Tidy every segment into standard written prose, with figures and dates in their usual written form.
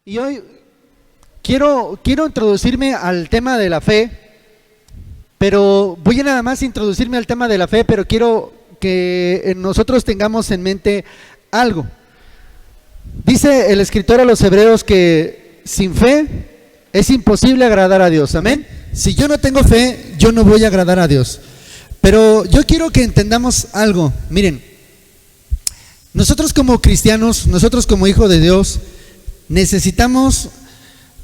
Y hoy quiero introducirme al tema de la fe, pero voy a nada más introducirme al tema de la fe, pero quiero que nosotros tengamos en mente algo. Dice el escritor a los Hebreos que sin fe es imposible agradar a Dios, amén. Si yo no tengo fe, yo no voy a agradar a Dios. Pero yo quiero que entendamos algo. Miren, nosotros como cristianos, nosotros como hijos de Dios, necesitamos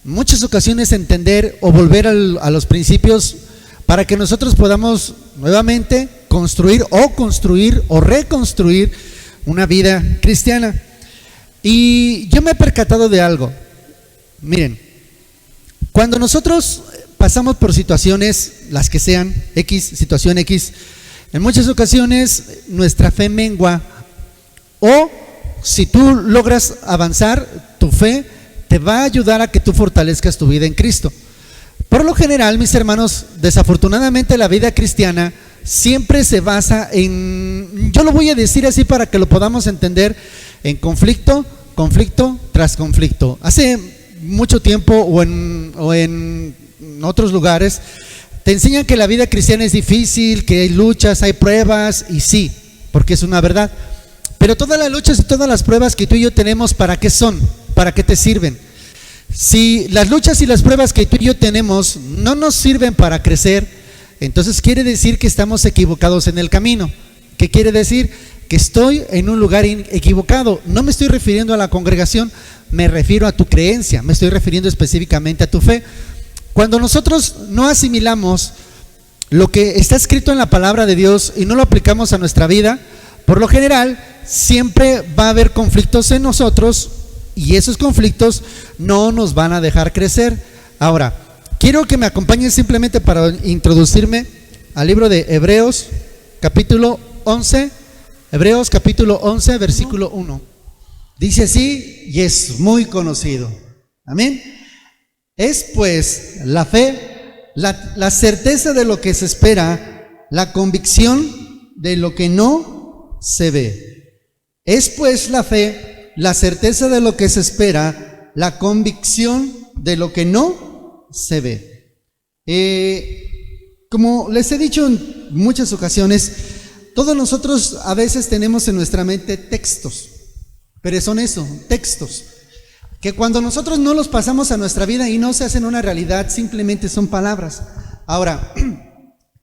muchas ocasiones entender o volver a los principios para que nosotros podamos nuevamente construir o reconstruir una vida cristiana. Y yo me he percatado de algo. Miren, cuando nosotros pasamos por situaciones, las que sean, situación X, en muchas ocasiones nuestra fe mengua, o si tú logras avanzar, tu fe te va a ayudar a que tú fortalezcas tu vida en Cristo. Por lo general, mis hermanos, desafortunadamente la vida cristiana siempre se basa en, yo lo voy a decir así para que lo podamos entender, en conflicto tras conflicto. Hace mucho tiempo o en otros lugares te enseñan que la vida cristiana es difícil, que hay luchas, hay pruebas, y sí, porque es una verdad. Pero todas las luchas y todas las pruebas que tú y yo tenemos, ¿para qué son? ¿Para qué te sirven? Si las luchas y las pruebas que tú y yo tenemos no nos sirven para crecer, entonces quiere decir que estamos equivocados en el camino. ¿Qué quiere decir? Que estoy en un lugar equivocado. No me estoy refiriendo a la congregación, me refiero a tu creencia, me estoy refiriendo específicamente a tu fe. Cuando nosotros no asimilamos lo que está escrito en la palabra de Dios y no lo aplicamos a nuestra vida, por lo general siempre va a haber conflictos en nosotros y esos conflictos no nos van a dejar crecer. Ahora, quiero que me acompañen simplemente para introducirme al libro de Hebreos capítulo 11, versículo 1. Dice así, y es muy conocido. Amén. Es pues la fe, la certeza de lo que se espera, la convicción de lo que no se ve. Es pues la fe, la certeza de lo que se espera, la convicción de lo que no se ve. Como les he dicho en muchas ocasiones, todos nosotros a veces tenemos en nuestra mente textos, pero son eso, textos, que cuando nosotros no los pasamos a nuestra vida y no se hacen una realidad, simplemente son palabras. Ahora,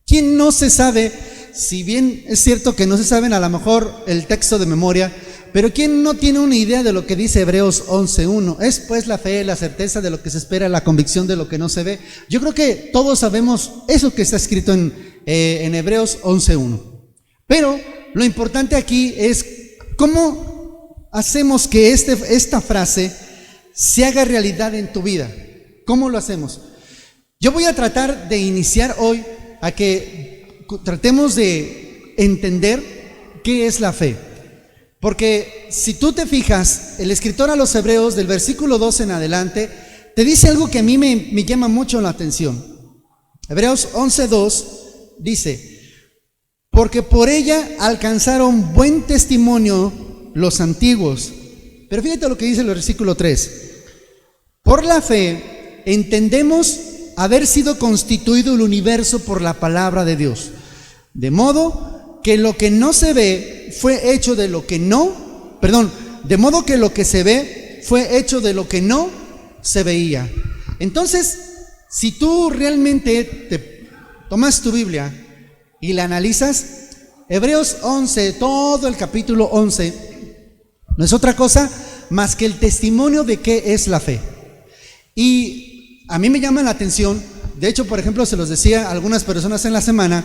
¿quién no se sabe? Si bien es cierto que no se saben a lo mejor el texto de memoria, pero ¿quién no tiene una idea de lo que dice Hebreos 11.1? Es pues la fe, la certeza de lo que se espera, la convicción de lo que no se ve. Yo creo que todos sabemos eso que está escrito en Hebreos 11.1. Pero lo importante aquí es cómo hacemos que esta frase se haga realidad en tu vida. ¿Cómo lo hacemos? Yo voy a tratar de iniciar hoy a que tratemos de entender qué es la fe. Porque si tú te fijas, el escritor a los Hebreos del versículo 2 en adelante te dice algo que a mí me llama mucho la atención. Hebreos 11.2 dice: porque por ella alcanzaron buen testimonio los antiguos. Pero fíjate lo que dice el versículo 3. Por la fe entendemos haber sido constituido el universo por la palabra de Dios, de modo que lo que no se ve fue hecho de lo que no, de modo que lo que se ve fue hecho de lo que no se veía. Entonces, si tú realmente te tomas tu Biblia y la analizas, Hebreos 11, todo el capítulo 11, no es otra cosa más que el testimonio de qué es la fe. Y a mí me llama la atención, de hecho, por ejemplo, se los decía a algunas personas en la semana,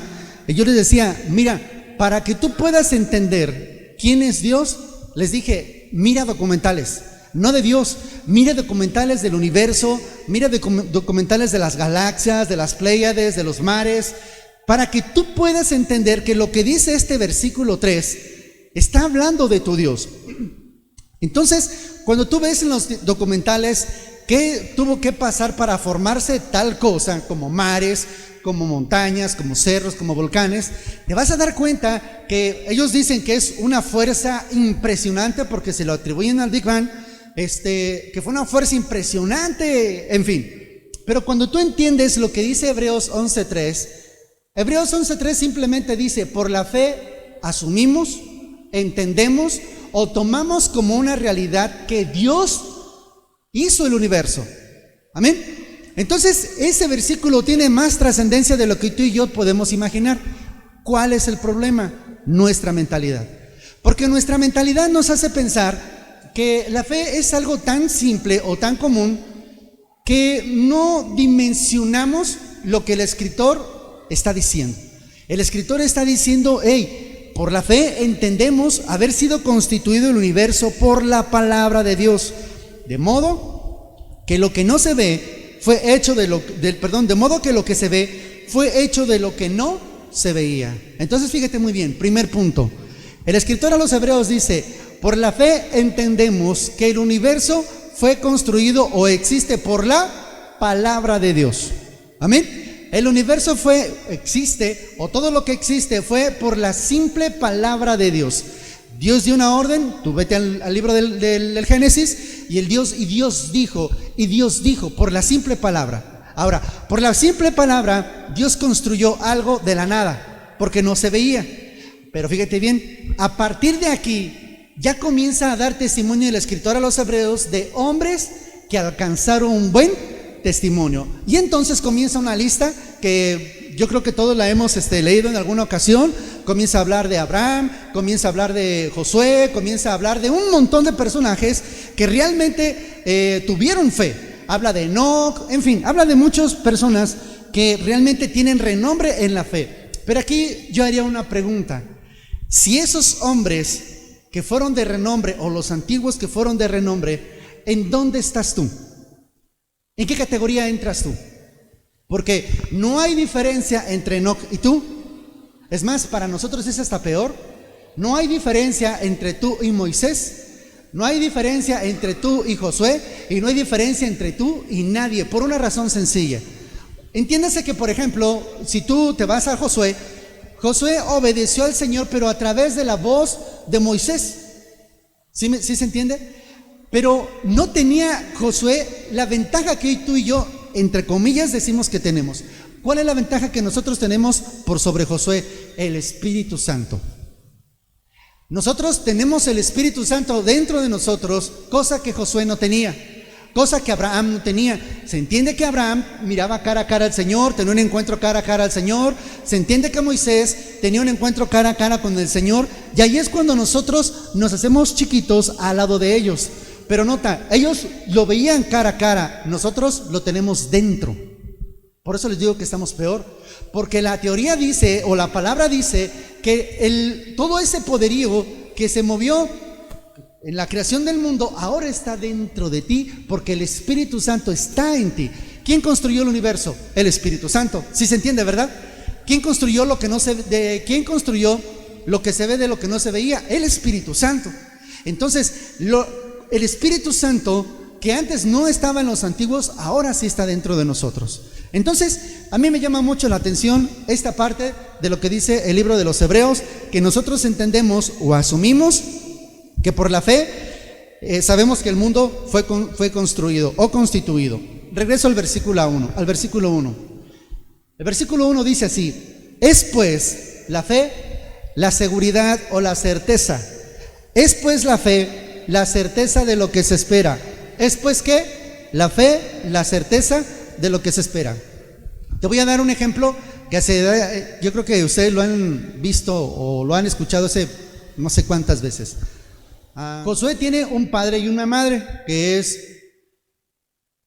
y yo les decía, mira, para que tú puedas entender quién es Dios, les dije, mira documentales, no de Dios, mira documentales del universo, mira documentales de las galaxias, de las Pléyades, de los mares, para que tú puedas entender que lo que dice este versículo 3 está hablando de tu Dios. Entonces, cuando tú ves en los documentales qué tuvo que pasar para formarse tal cosa, como mares, como montañas, como cerros, como volcanes, te vas a dar cuenta que ellos dicen que es una fuerza impresionante porque se lo atribuyen al Big Bang, que fue una fuerza impresionante, en fin. Pero cuando tú entiendes lo que dice Hebreos 11:3 simplemente dice: por la fe asumimos, entendemos o tomamos como una realidad que Dios hizo el universo. Amén. Entonces ese versículo tiene más trascendencia de lo que tú y yo podemos imaginar. ¿Cuál es el problema? Nuestra mentalidad. Porque nuestra mentalidad nos hace pensar que la fe es algo tan simple o tan común que no dimensionamos lo que el escritor está diciendo. El escritor está diciendo: hey, por la fe entendemos haber sido constituido el universo por la palabra de Dios, de modo que lo que no se ve fue hecho de modo que lo que se ve fue hecho de lo que no se veía. Entonces fíjate muy bien, primer punto. El escritor a los Hebreos dice: por la fe entendemos que el universo fue construido o existe por la palabra de Dios. Amén. El universo existe, o todo lo que existe fue por la simple palabra de Dios. Dios dio una orden, tú vete al libro del Génesis, y Dios dijo por la simple palabra. Ahora, por la simple palabra, Dios construyó algo de la nada, porque no se veía. Pero fíjate bien, a partir de aquí ya comienza a dar testimonio el escritor a los Hebreos de hombres que alcanzaron un buen testimonio. Y entonces comienza una lista que yo creo que todos la hemos leído en alguna ocasión. Comienza a hablar de Abraham, comienza a hablar de Josué, comienza a hablar de un montón de personajes que realmente tuvieron fe. Habla de Enoc, en fin, habla de muchas personas que realmente tienen renombre en la fe. Pero aquí yo haría una pregunta: si esos hombres que fueron de renombre, o los antiguos que fueron de renombre, ¿en dónde estás tú? ¿En qué categoría entras tú? Porque no hay diferencia entre Enoc y tú. Es más, para nosotros es hasta peor. No hay diferencia entre tú y Moisés. No hay diferencia entre tú y Josué. Y no hay diferencia entre tú y nadie, por una razón sencilla. Entiéndase que, por ejemplo, si tú te vas a Josué obedeció al Señor, pero a través de la voz de Moisés. ¿Sí se entiende? Pero no tenía Josué la ventaja que hoy tú y yo, entre comillas, decimos que tenemos. ¿Cuál es la ventaja que nosotros tenemos por sobre Josué? El Espíritu Santo. Nosotros tenemos el Espíritu Santo dentro de nosotros, cosa que Josué no tenía, cosa que Abraham no tenía. Se entiende que Abraham miraba cara a cara al Señor, tenía un encuentro cara a cara al Señor. Se entiende que Moisés tenía un encuentro cara a cara con el Señor. Y ahí es cuando nosotros nos hacemos chiquitos al lado de ellos. Pero nota, ellos lo veían cara a cara, nosotros lo tenemos dentro. Por eso les digo que estamos peor, porque la teoría dice, o la palabra dice, que todo ese poderío que se movió en la creación del mundo ahora está dentro de ti, porque el Espíritu Santo está en ti. ¿Quién construyó el universo? El Espíritu Santo. ¿Sí se entiende, verdad? ¿Quién construyó ¿quién construyó lo que se ve de lo que no se veía? El Espíritu Santo. Entonces, el Espíritu Santo, que antes no estaba en los antiguos, ahora sí está dentro de nosotros. Entonces, a mí me llama mucho la atención esta parte de lo que dice el libro de los Hebreos, que nosotros entendemos o asumimos que por la fe sabemos que el mundo fue construido o constituido. Regreso al versículo 1. El versículo 1 dice así: es pues la fe, la seguridad o la certeza. Es pues la fe, la certeza de lo que se espera. Es pues ¿qué? La fe, la certeza de lo que se espera. Te voy a dar un ejemplo que yo creo que ustedes lo han visto o lo han escuchado hace no sé cuántas veces. Josué tiene un padre y una madre, que es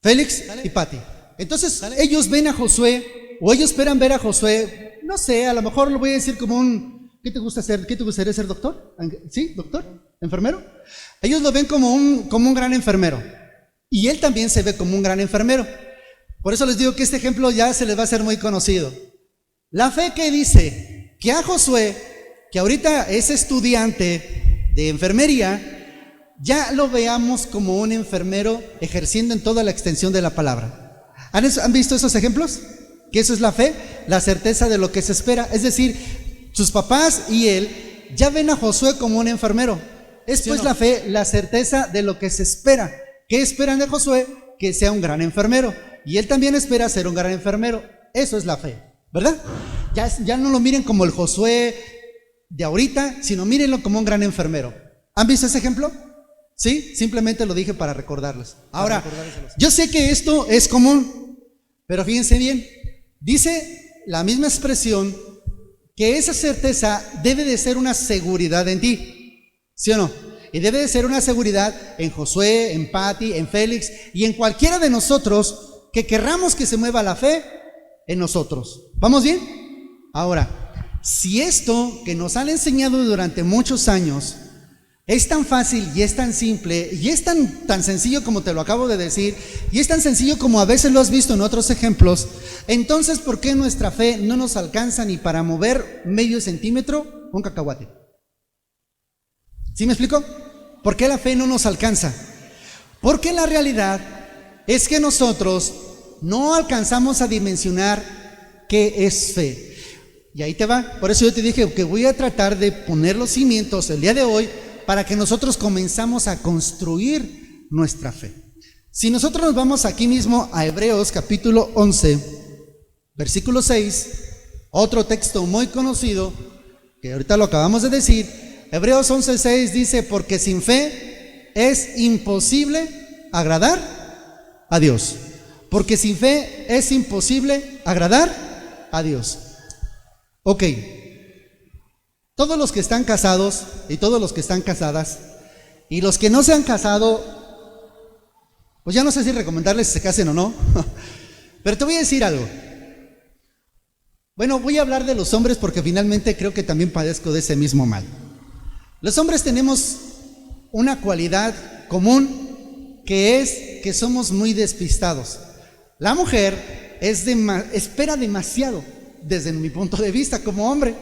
Félix y Pati. Entonces ellos ven a Josué, o ellos esperan ver a Josué, no sé, a lo mejor lo voy a decir como ¿qué te gusta hacer? ¿Qué te gustaría ser, doctor? ¿Sí, doctor? ¿Enfermero? Ellos lo ven como un gran enfermero, y él también se ve como un gran enfermero. Por eso les digo que este ejemplo ya se les va a hacer muy conocido. La fe que dice que a Josué, que ahorita es estudiante de enfermería, ya lo veamos como un enfermero ejerciendo en toda la extensión de la palabra. ¿Han visto esos ejemplos? Que eso es la fe, la certeza de lo que se espera. Es decir, sus papás y él ya ven a Josué como un enfermero. Es pues la fe, la certeza de lo que se espera. ¿Qué esperan de Josué? Que sea un gran enfermero. Y él también espera ser un gran enfermero. Eso es la fe, ¿verdad? Ya no lo miren como el Josué de ahorita, sino mírenlo como un gran enfermero. ¿Han visto ese ejemplo? Sí, simplemente lo dije para recordarles. Ahora, yo sé que esto es común, pero fíjense bien, dice la misma expresión que esa certeza debe de ser una seguridad en ti, ¿sí o no? Y debe de ser una seguridad en Josué, en Pati, en Félix y en cualquiera de nosotros que querramos que se mueva la fe en nosotros. ¿Vamos bien? Ahora, si esto que nos han enseñado durante muchos años es tan fácil y es tan simple y es tan sencillo como te lo acabo de decir y es tan sencillo como a veces lo has visto en otros ejemplos, entonces ¿por qué nuestra fe no nos alcanza ni para mover medio centímetro un cacahuate? ¿Sí me explico? ¿Por qué la fe no nos alcanza? Porque la realidad es que nosotros no alcanzamos a dimensionar qué es fe. Y ahí te va. Por eso yo te dije que voy a tratar de poner los cimientos el día de hoy para que nosotros comenzamos a construir nuestra fe. Si nosotros nos vamos aquí mismo a Hebreos capítulo 11, versículo 6, otro texto muy conocido, que ahorita lo acabamos de decir, Hebreos 11:6 dice, porque sin fe es imposible agradar a Dios. Porque sin fe es imposible agradar a Dios. Ok. Todos los que están casados y todos los que están casadas y los que no se han casado, pues ya no sé si recomendarles si se casen o no, pero te voy a decir algo. Bueno, voy a hablar de los hombres porque finalmente creo que también padezco de ese mismo mal. Los hombres tenemos una cualidad común que es que somos muy despistados. La mujer espera demasiado desde mi punto de vista como hombre.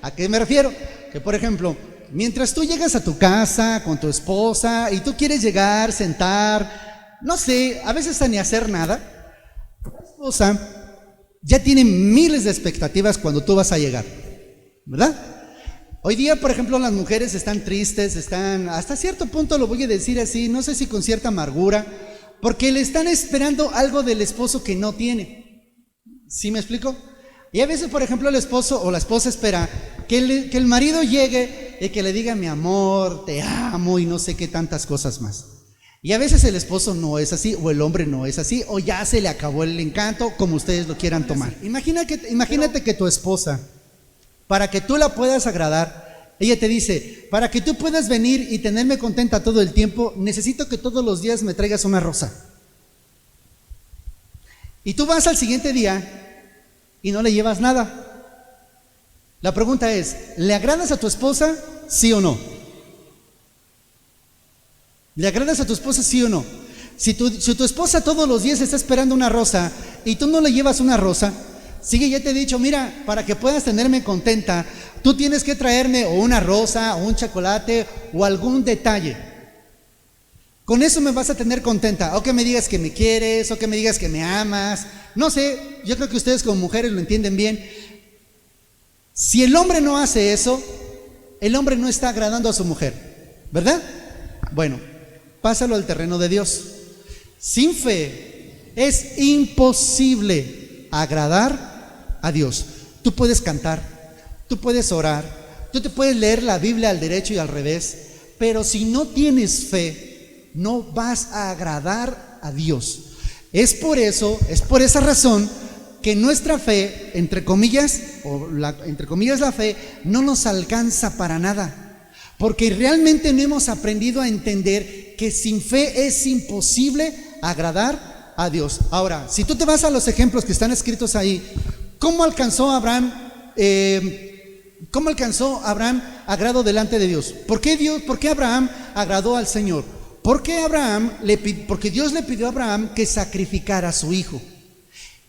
¿A qué me refiero? Que por ejemplo, mientras tú llegas a tu casa con tu esposa y tú quieres llegar, sentar, no sé, a veces a ni hacer nada, tu esposa ya tiene miles de expectativas cuando tú vas a llegar, ¿verdad? Hoy día, por ejemplo, las mujeres están tristes, están, hasta cierto punto lo voy a decir así, no sé si con cierta amargura, porque le están esperando algo del esposo que no tiene. ¿Sí me explico? Y a veces, por ejemplo, el esposo o la esposa espera que el marido llegue y que le diga mi amor, te amo y no sé qué tantas cosas más. Y a veces el esposo no es así, o el hombre no es así, o ya se le acabó el encanto, como ustedes lo quieran tomar. Imagínate que tu esposa, para que tú la puedas agradar, ella te dice, para que tú puedas venir y tenerme contenta todo el tiempo, necesito que todos los días me traigas una rosa. Y tú vas al siguiente día y no le llevas nada. La pregunta es, ¿le agradas a tu esposa, sí o no? ¿Le agradas a tu esposa, sí o no? Si tu esposa todos los días está esperando una rosa y tú no le llevas una rosa, sigue, ya te he dicho, mira, para que puedas tenerme contenta, tú tienes que traerme o una rosa, o un chocolate, o algún detalle. Con eso me vas a tener contenta, o que me digas que me quieres, o que me digas que me amas, no sé, yo creo que ustedes como mujeres lo entienden bien. Si el hombre no hace eso, el hombre no está agradando a su mujer, ¿verdad? Bueno, pásalo al terreno de Dios. Sin fe es imposible agradar a Dios. Tú puedes cantar, tú puedes orar, tú te puedes leer la Biblia al derecho y al revés, pero si no tienes fe, no vas a agradar a Dios. Es por esa razón que nuestra fe, entre comillas, entre comillas la fe, no nos alcanza para nada, porque realmente no hemos aprendido a entender que sin fe es imposible agradar a Dios. Ahora, si tú te vas a los ejemplos que están escritos ahí, ¿cómo alcanzó Abraham agrado delante de Dios? ¿Por qué Abraham agradó al Señor? Porque Dios le pidió a Abraham que sacrificara a su hijo.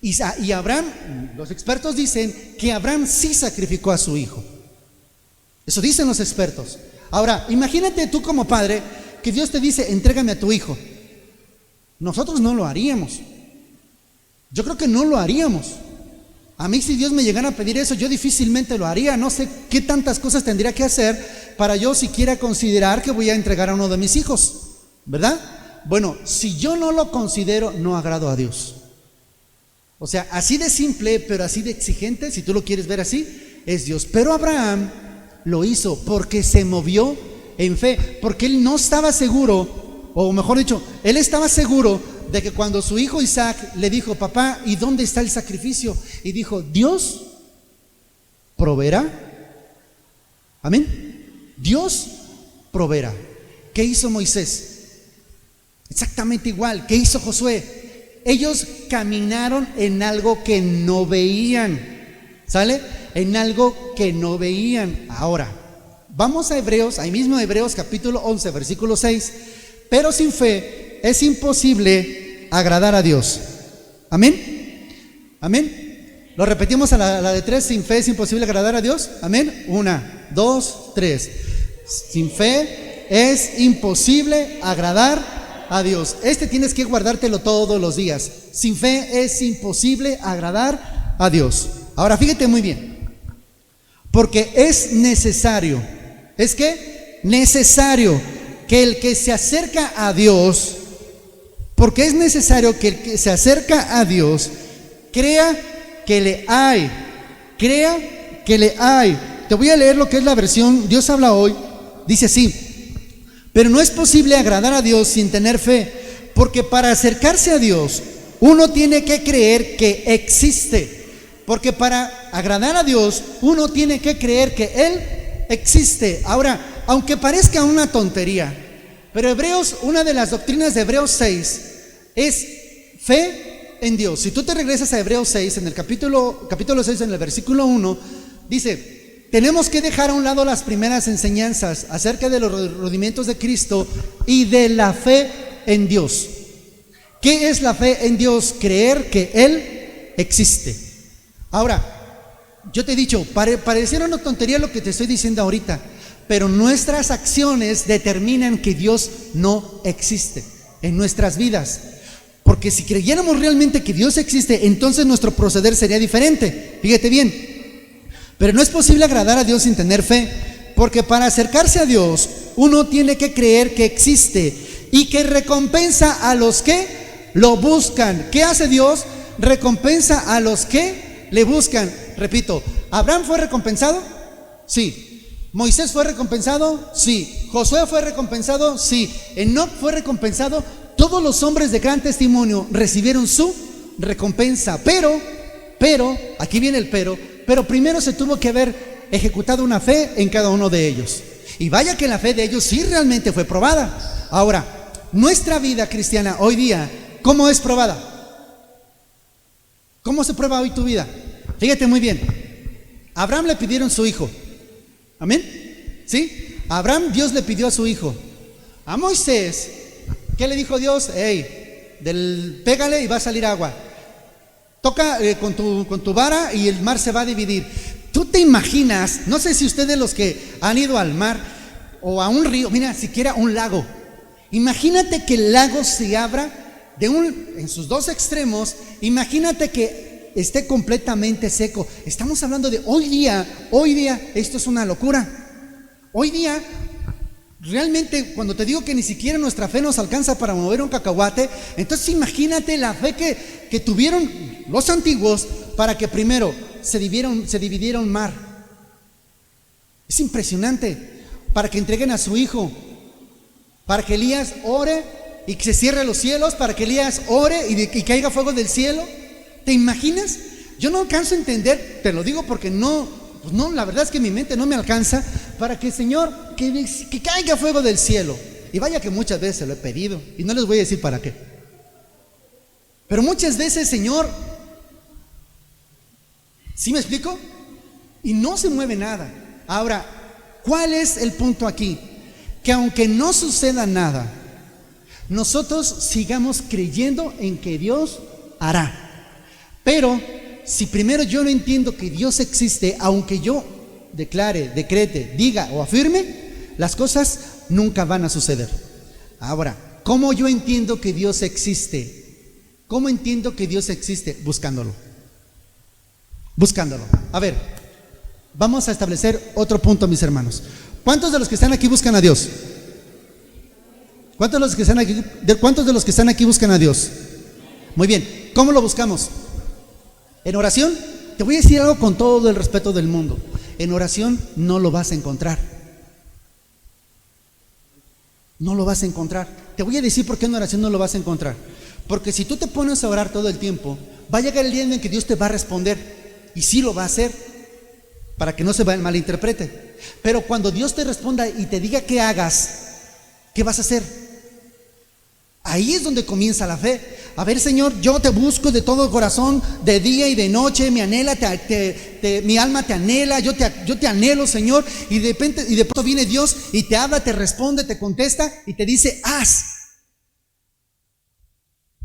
Y Abraham, los expertos dicen que Abraham sí sacrificó a su hijo. Eso dicen los expertos. Ahora, imagínate tú como padre que Dios te dice, entrégame a tu hijo. Nosotros no lo haríamos. Yo creo que no lo haríamos. A mí, si Dios me llegara a pedir eso, yo difícilmente lo haría. No sé qué tantas cosas tendría que hacer para yo siquiera considerar que voy a entregar a uno de mis hijos, ¿verdad? Bueno, si yo no lo considero, no agrado a Dios. O sea, así de simple, pero así de exigente, si tú lo quieres ver así, es Dios. Pero Abraham lo hizo porque se movió en fe, porque él no estaba seguro, o mejor dicho, él estaba seguro de que cuando su hijo Isaac le dijo: papá, ¿y dónde está el sacrificio? Y dijo: Dios proveerá. Amén. Dios proveerá. ¿Qué hizo Moisés? Exactamente igual. ¿Qué hizo Josué? Ellos caminaron en algo que no veían. ¿Sale? En algo que no veían. Ahora, vamos a Hebreos, ahí mismo Hebreos capítulo 11, versículo 6. Pero sin fe es imposible agradar a Dios. Amén. Amén. Lo repetimos a la de 3. Sin fe es imposible agradar a Dios. Amén. 1, 2, 3. Sin fe es imposible agradar a Dios. Tienes que guardártelo todos los días. Sin fe es imposible agradar a Dios. Ahora fíjate muy bien, porque es necesario, ¿es qué? Necesario que el que se acerca a Dios, porque es necesario que el que se acerca a Dios crea que le hay, crea que le hay. Te voy a leer lo que es la versión Dios habla hoy. Dice así: pero no es posible agradar a Dios sin tener fe, porque para acercarse a Dios uno tiene que creer que existe. Porque para agradar a Dios uno tiene que creer que Él existe. Ahora, aunque parezca una tontería, pero Hebreos, una de las doctrinas de Hebreos 6 es fe en Dios. Si tú te regresas a Hebreos 6, en el capítulo 6, en el versículo 1, dice: tenemos que dejar a un lado las primeras enseñanzas acerca de los rudimentos de Cristo y de la fe en Dios. ¿Qué es la fe en Dios? Creer que Él existe. Ahora, yo te he dicho, pareciera una tontería lo que te estoy diciendo ahorita, pero nuestras acciones determinan que Dios no existe en nuestras vidas. Porque si creyéramos realmente que Dios existe, entonces nuestro proceder sería diferente. Fíjate bien. Pero no es posible agradar a Dios sin tener fe, porque para acercarse a Dios uno tiene que creer que existe y que recompensa a los que lo buscan. ¿Qué hace Dios? Recompensa a los que le buscan. Repito, ¿Abraham fue recompensado? Sí. ¿Moisés fue recompensado? Sí. ¿¿Josué fue recompensado? Sí. ¿Enoc fue recompensado? Todos los hombres de gran testimonio recibieron su recompensa. Pero, aquí viene el pero primero se tuvo que haber ejecutado una fe en cada uno de ellos. Y vaya que la fe de ellos sí realmente fue probada. Ahora, nuestra vida cristiana hoy día, ¿cómo es probada? ¿Cómo se prueba hoy tu vida? Fíjate muy bien. A Abraham le pidieron su hijo. ¿Amén? ¿Sí? A Abraham Dios le pidió a su hijo. A Moisés, ¿qué le dijo Dios? Pégale y va a salir agua. Toca con tu vara y el mar se va a dividir. Tú te imaginas, no sé si ustedes los que han ido al mar o a un río, mira, siquiera un lago. Imagínate que el lago se abra en sus dos extremos. Imagínate que esté completamente seco. Estamos hablando de hoy día, esto es una locura. Hoy día, realmente, cuando te digo que ni siquiera nuestra fe nos alcanza para mover un cacahuate, entonces imagínate la fe que tuvieron los antiguos para que primero se dividiera un mar. Es impresionante. Para que entreguen a su hijo, para que Elías ore y que se cierren los cielos, para que Elías ore y caiga fuego del cielo. ¿Te imaginas? Yo no alcanzo a entender, te lo digo porque no, la verdad es que mi mente no me alcanza para que el Señor, que caiga fuego del cielo. Y vaya que muchas veces se lo he pedido y no les voy a decir para qué. Pero muchas veces, Señor, ¿sí me explico? Y no se mueve nada. Ahora, ¿cuál es el punto aquí? Que aunque no suceda nada, nosotros sigamos creyendo en que Dios hará. Pero si primero yo no entiendo que Dios existe, aunque yo declare, decrete, diga o afirme, las cosas nunca van a suceder. Ahora, ¿cómo yo entiendo que Dios existe? ¿Cómo entiendo que Dios existe? Buscándolo. A ver, vamos a establecer otro punto, mis hermanos. ¿Cuántos de los que están aquí buscan a Dios? ¿Cuántos de los que están aquí buscan a Dios? Muy bien. ¿Cómo lo buscamos? ¿En oración? Te voy a decir algo con todo el respeto del mundo. En oración no lo vas a encontrar. No lo vas a encontrar. Te voy a decir por qué en oración no lo vas a encontrar. Porque si tú te pones a orar todo el tiempo, va a llegar el día en que Dios te va a responder. Y sí lo va a hacer, para que no se malinterprete. Pero cuando Dios te responda y te diga que hagas, ¿qué vas a hacer? Ahí es donde comienza la fe. A ver, Señor, yo te busco de todo corazón, de día y de noche, mi alma te anhela, yo te anhelo, Señor, y de pronto viene Dios y te habla, te responde, te contesta y te dice, haz.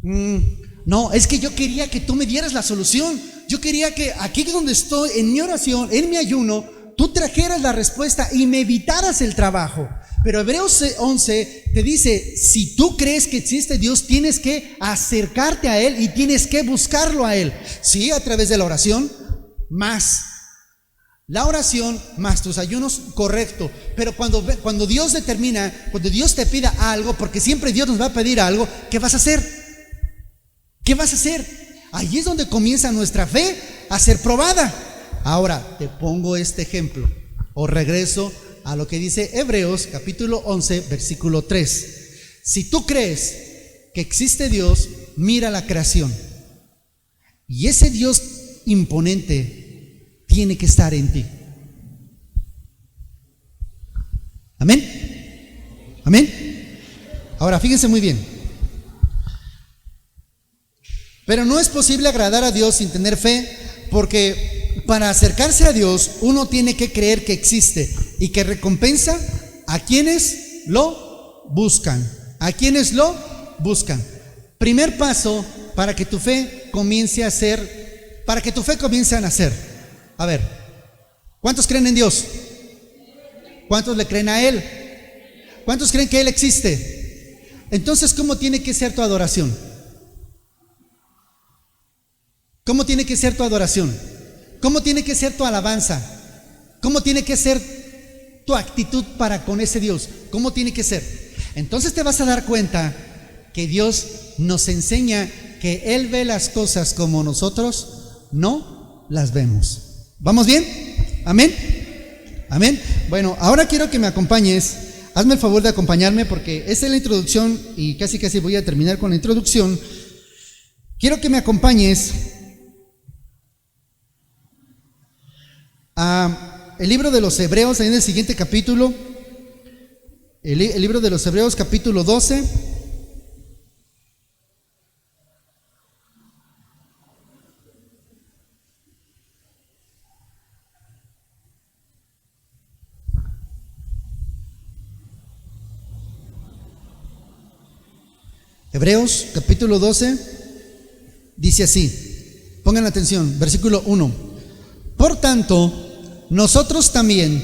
No, es que yo quería que tú me dieras la solución. Yo quería que aquí donde estoy, en mi oración, en mi ayuno, tú trajeras la respuesta y me evitaras el trabajo. Pero Hebreos 11 te dice, si tú crees que existe Dios, tienes que acercarte a Él y tienes que buscarlo a Él. Sí, a través de la oración, más la oración, más tus ayunos, correcto. Pero cuando Dios determina, cuando Dios te pida algo, porque siempre Dios nos va a pedir algo, ¿qué vas a hacer? ¿Qué vas a hacer? Ahí es donde comienza nuestra fe a ser probada. Ahora, te pongo este ejemplo, o regreso a lo que dice Hebreos capítulo 11 versículo 3. Si tú crees que existe Dios, mira la creación. Y ese Dios imponente tiene que estar en ti. ¿Amén? ¿Amén? Ahora, fíjense muy bien. Pero no es posible agradar a Dios sin tener fe, porque para acercarse a Dios uno tiene que creer que existe y que recompensa a quienes lo buscan. A quienes lo buscan. Primer paso para que tu fe comience a ser, para que tu fe comience a nacer. A ver, ¿cuántos creen en Dios? ¿Cuántos le creen a Él? ¿Cuántos creen que Él existe? Entonces, ¿cómo tiene que ser tu adoración? ¿Cómo tiene que ser tu adoración? ¿Cómo tiene que ser tu alabanza? ¿Cómo tiene que ser tu actitud para con ese Dios? ¿Cómo tiene que ser? Entonces te vas a dar cuenta que Dios nos enseña que Él ve las cosas como nosotros no las vemos. ¿Vamos bien? ¿Amén? ¿Amén? Bueno, ahora quiero que me acompañes. Hazme el favor de acompañarme porque esta es la introducción y casi voy a terminar con la introducción. Quiero que me acompañes el libro de los Hebreos, en el siguiente capítulo, el libro de los Hebreos capítulo 12. Hebreos capítulo 12 dice así, pongan atención, versículo 1. Por tanto, nosotros también,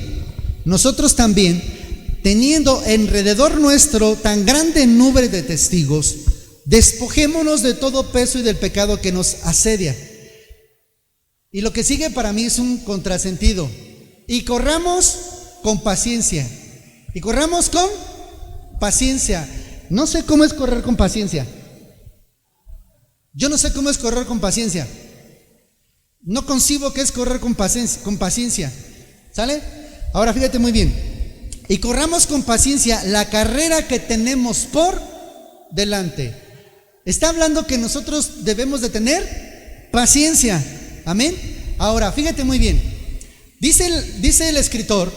teniendo alrededor nuestro tan grande nube de testigos, despojémonos de todo peso y del pecado que nos asedia. Y lo que sigue para mí es un contrasentido. Y corramos con paciencia. Y corramos con paciencia. No sé cómo es correr con paciencia. Yo no sé cómo es correr con paciencia. No concibo qué es correr con paciencia. ¿Sale? Ahora fíjate muy bien. Y corramos con paciencia la carrera que tenemos por delante. Está hablando que nosotros debemos de tener paciencia. Amén. Ahora fíjate muy bien. Dice el escritor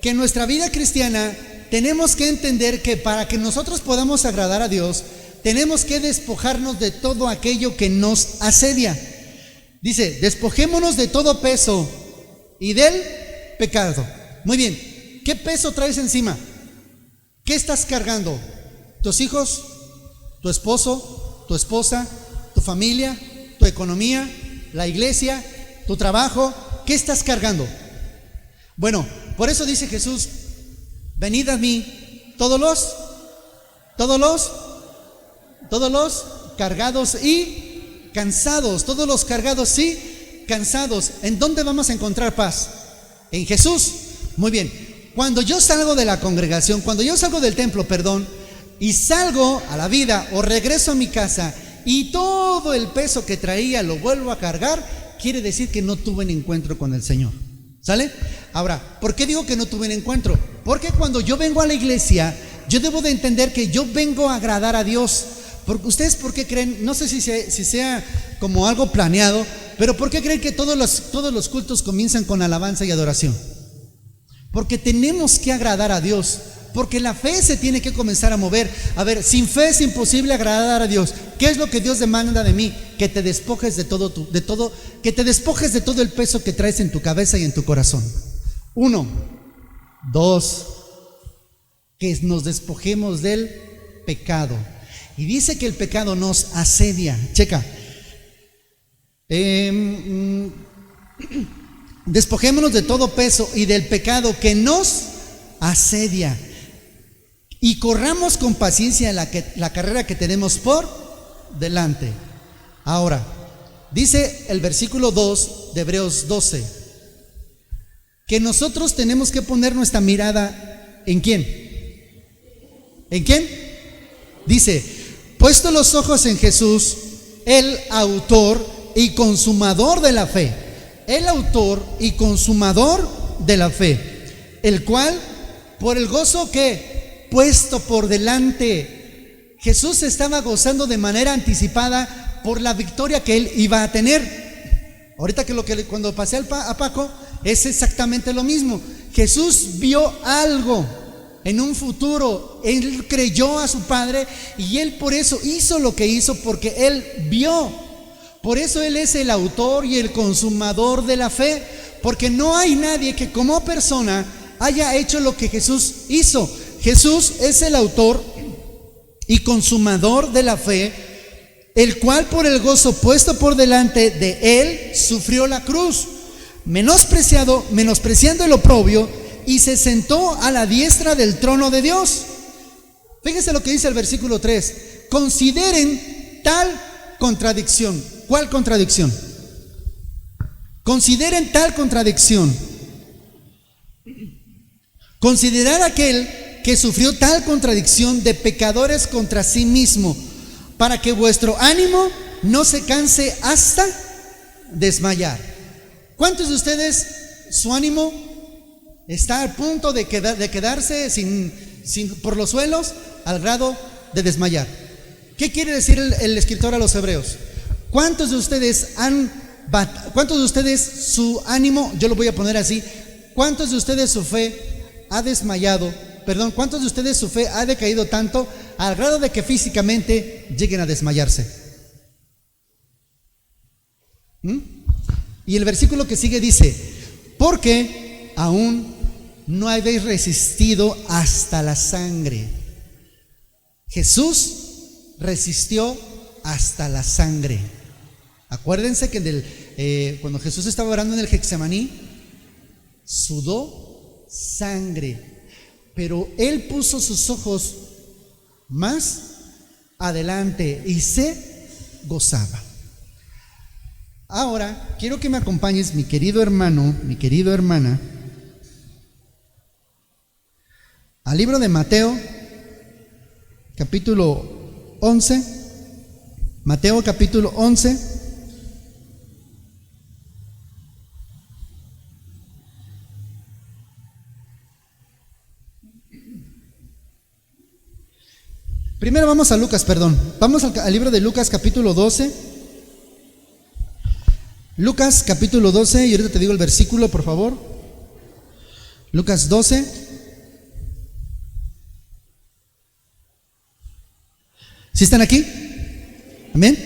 que en nuestra vida cristiana tenemos que entender que para que nosotros podamos agradar a Dios, tenemos que despojarnos de todo aquello que nos asedia. Dice, despojémonos de todo peso y del pecado. Muy bien, ¿qué peso traes encima? ¿Qué estás cargando? ¿Tus hijos? ¿Tu esposo? ¿Tu esposa? ¿Tu familia? ¿Tu economía? ¿La iglesia? ¿Tu trabajo? ¿Qué estás cargando? Bueno, por eso dice Jesús, venid a mí todos los cargados y cansados, todos los cargados y cansados. ¿En dónde vamos a encontrar paz? En Jesús. Muy bien. Cuando yo salgo de la congregación, cuando yo salgo del templo, y salgo a la vida o regreso a mi casa y todo el peso que traía lo vuelvo a cargar, quiere decir que no tuve un encuentro con el Señor. ¿Sale? Ahora, ¿por qué digo que no tuve un encuentro? Porque cuando yo vengo a la iglesia, yo debo de entender que yo vengo a agradar a Dios. ¿Ustedes por qué creen? No sé si sea como algo planeado, pero ¿por qué creen que todos los cultos comienzan con alabanza y adoración? Porque tenemos que agradar a Dios. Porque la fe se tiene que comenzar a mover. A ver, sin fe es imposible agradar a Dios. ¿Qué es lo que Dios demanda de mí? Que te despojes que te despojes de todo el peso que traes en tu cabeza y en tu corazón. 1, 2, que nos despojemos del pecado. Y dice que el pecado nos asedia. Checa. Despojémonos de todo peso y del pecado que nos asedia. Y corramos con paciencia la carrera que tenemos por delante. Ahora, dice el versículo 2 de Hebreos 12, que nosotros tenemos que poner nuestra mirada ¿en quién? ¿En quién? Dice, puesto los ojos en Jesús, el autor y consumador de la fe. El autor y consumador de la fe, el cual, por el gozo que puesto por delante, Jesús estaba gozando de manera anticipada por la victoria que él iba a tener. Ahorita cuando pasé a Paco, es exactamente lo mismo. Jesús vio algo en un futuro, él creyó a su Padre y él por eso hizo lo que hizo, porque él vio. Por eso él es el autor y el consumador de la fe, porque no hay nadie que como persona haya hecho lo que Jesús hizo. Jesús es el autor y consumador de la fe, el cual por el gozo puesto por delante de él sufrió la cruz, menospreciando el oprobio, y se sentó a la diestra del trono de Dios. Fíjense lo que dice el versículo 3. Consideren tal contradicción. ¿Cuál contradicción? Consideren tal contradicción. Considerar aquel que sufrió tal contradicción de pecadores contra sí mismo, para que vuestro ánimo no se canse hasta desmayar. ¿Cuántos de ustedes su ánimo está al punto de quedarse por los suelos al grado de desmayar? ¿Qué quiere decir el escritor a los hebreos? ¿Cuántos de ustedes su ánimo, yo lo voy a poner así, cuántos de ustedes su fe ha desmayado? ¿Cuántos de ustedes su fe ha decaído tanto al grado de que físicamente lleguen a desmayarse? Y el versículo que sigue dice, porque aún no habéis resistido hasta la sangre. Jesús resistió hasta la sangre. Acuérdense que cuando Jesús estaba orando en el Getsemaní, sudó sangre. Pero él puso sus ojos más adelante y se gozaba. Ahora, quiero que me acompañes, mi querido hermano, mi querida hermana, al libro de Mateo, capítulo 11. Mateo, capítulo 11. Primero vamos a Lucas, vamos al libro de Lucas, capítulo 12. Lucas, capítulo 12, y ahorita te digo el versículo, por favor. Lucas 12. ¿Sí están aquí? Amén.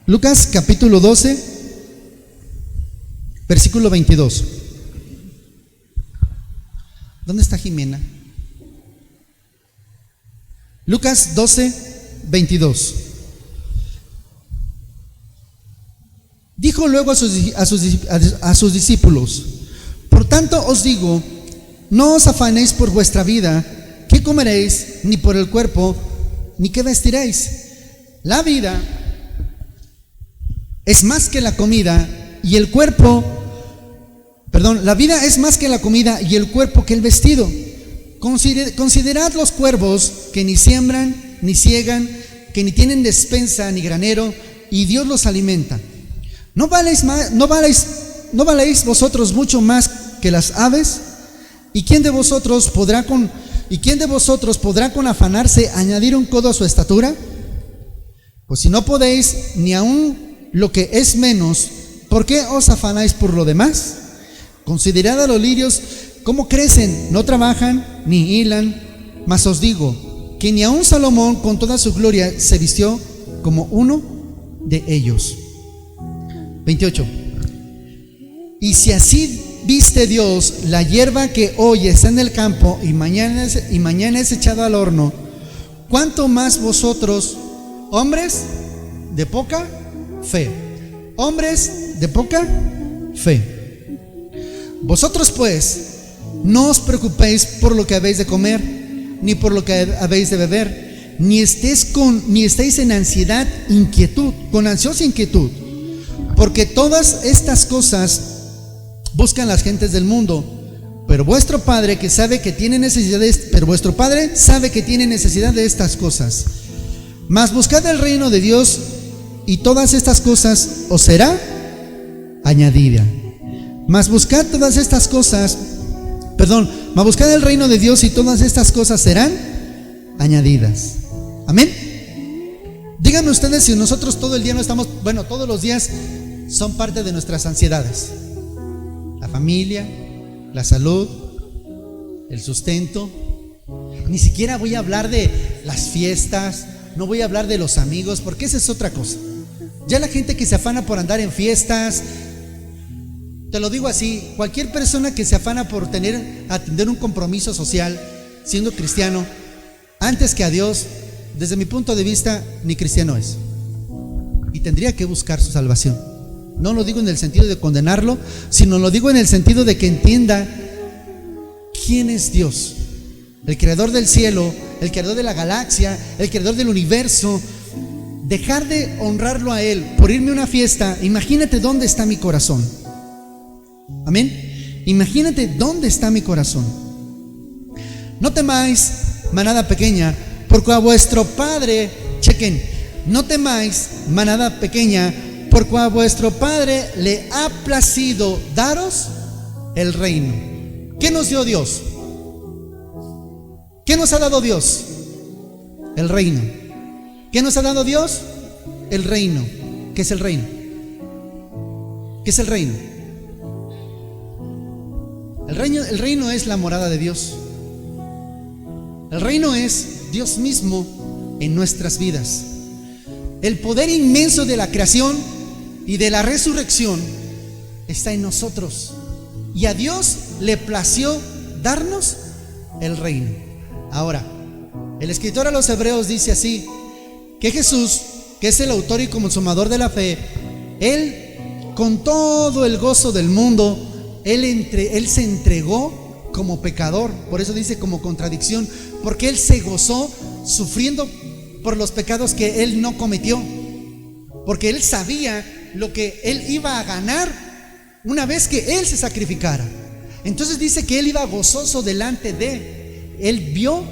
Lucas, capítulo 12, versículo 22. ¿Dónde está Jimena? Lucas 12, 22. Dijo luego a sus discípulos: por tanto os digo, no os afanéis por vuestra vida, qué comeréis, ni por el cuerpo, ni qué vestiréis. La vida es más que la comida, y el cuerpo, la vida es más que la comida, y el cuerpo que el vestido. Considerad los cuervos que ni siembran, ni ciegan, que ni tienen despensa ni granero, y Dios los alimenta. ¿No valéis vosotros mucho más que las aves? ¿Y quién de vosotros podrá con afanarse añadir un codo a su estatura? Pues si no podéis ni aun lo que es menos, ¿por qué os afanáis por lo demás? Considerad a los lirios cómo crecen, no trabajan ni hilan, mas os digo que ni aun Salomón con toda su gloria se vistió como uno de ellos. 28. Y si así viste Dios la hierba que hoy está en el campo y mañana es echada al horno, ¿cuánto más vosotros, hombres de poca fe? Hombres de poca fe. Vosotros pues no os preocupéis por lo que habéis de comer, ni por lo que habéis de beber, ni estéis en ansiedad, con ansiosa inquietud, porque todas estas cosas buscan las gentes del mundo, pero vuestro Padre sabe que tiene necesidad de estas cosas. Mas buscad el reino de Dios, y todas estas cosas os será añadida. Mas buscad el reino de Dios, y todas estas cosas serán añadidas. Amén. Díganme ustedes si nosotros todo el día no estamos, todos los días son parte de nuestras ansiedades. La familia, la salud, el sustento. Ni siquiera voy a hablar de las fiestas, no voy a hablar de los amigos, porque esa es otra cosa. Ya la gente que se afana por andar en fiestas, te lo digo así, cualquier persona que se afana por atender un compromiso social, siendo cristiano, antes que a Dios, desde mi punto de vista, ni cristiano es. Y tendría que buscar su salvación. No lo digo en el sentido de condenarlo, sino lo digo en el sentido de que entienda quién es Dios, el creador del cielo, el creador de la galaxia, el creador del universo. Dejar de honrarlo a Él por irme a una fiesta, imagínate dónde está mi corazón. Amén. Imagínate dónde está mi corazón. No temáis, manada pequeña, porque a vuestro Padre, no temáis, manada pequeña, porque a vuestro Padre le ha placido daros el reino. ¿Qué nos dio Dios? ¿Qué nos ha dado Dios? El reino. ¿Qué nos ha dado Dios? El reino. ¿Qué es el reino? ¿Qué es el reino? El reino es la morada de Dios. El reino es Dios mismo en nuestras vidas. El poder inmenso de la creación y de la resurrección está en nosotros. Y a Dios le plació darnos el reino. Ahora, el escritor a los Hebreos dice así, que Jesús, que es el autor y consumador de la fe, Él, con todo el gozo del mundo, Él se entregó como pecador. Por eso dice como contradicción, porque Él se gozó sufriendo por los pecados que Él no cometió, porque Él sabía lo que Él iba a ganar una vez que Él se sacrificara. Entonces dice que Él iba gozoso delante de Él. Vio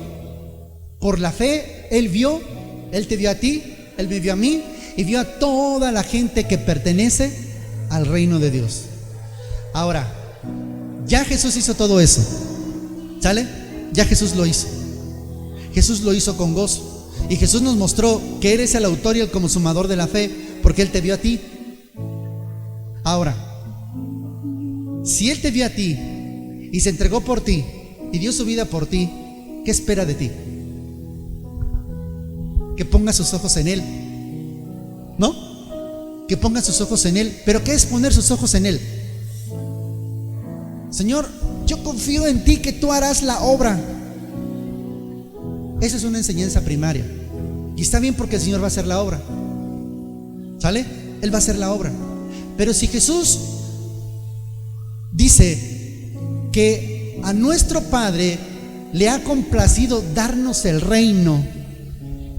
por la fe, Él te vio a ti, Él me vio a mí, y vio a toda la gente que pertenece al reino de Dios. Ahora, ya Jesús hizo todo eso, ¿sale? Ya Jesús lo hizo. Jesús lo hizo con gozo. Y Jesús nos mostró que eres el autor y el consumador de la fe, porque Él te vio a ti. Ahora, si Él te vio a ti y se entregó por ti y dio su vida por ti, ¿qué espera de ti? Que pongas sus ojos en Él, ¿no? Que pongas sus ojos en Él. ¿Pero qué es poner sus ojos en Él? Señor, yo confío en ti que tú harás la obra. Esa es una enseñanza primaria. Y está bien porque el Señor va a hacer la obra. ¿Sale? Él va a hacer la obra. Pero si Jesús dice que a nuestro Padre le ha complacido darnos el reino,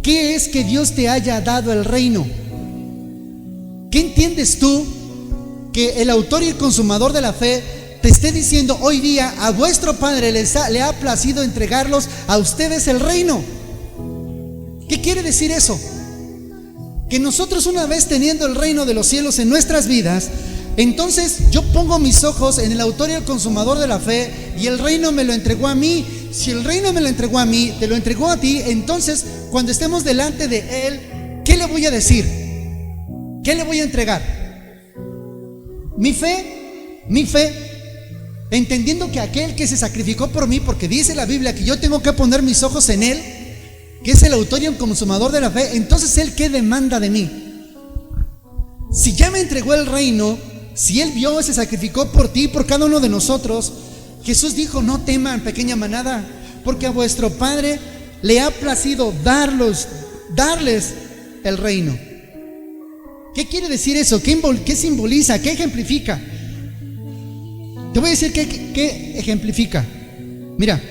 ¿qué es que Dios te haya dado el reino? ¿Qué entiendes tú que el autor y el consumador de la fe te esté diciendo hoy día: a vuestro Padre le ha placido entregarlos a ustedes el reino. ¿Qué quiere decir eso? Que nosotros, una vez teniendo el reino de los cielos en nuestras vidas, entonces yo pongo mis ojos en el autor y el consumador de la fe, y el reino me lo entregó a mí. Si el reino me lo entregó a mí, te lo entregó a ti, entonces cuando estemos delante de Él, ¿qué le voy a decir? ¿Qué le voy a entregar? Mi fe, entendiendo que aquel que se sacrificó por mí, porque dice la Biblia que yo tengo que poner mis ojos en Él, que es el autor y el consumador de la fe, entonces Él, ¿qué demanda de mí? Si ya me entregó el reino, si Él vio, se sacrificó por ti, por cada uno de nosotros, Jesús dijo: no teman, pequeña manada, porque a vuestro Padre le ha placido darles el reino. ¿Qué quiere decir eso? ¿Qué simboliza? ¿Qué ejemplifica? Te voy a decir qué ejemplifica. Mira,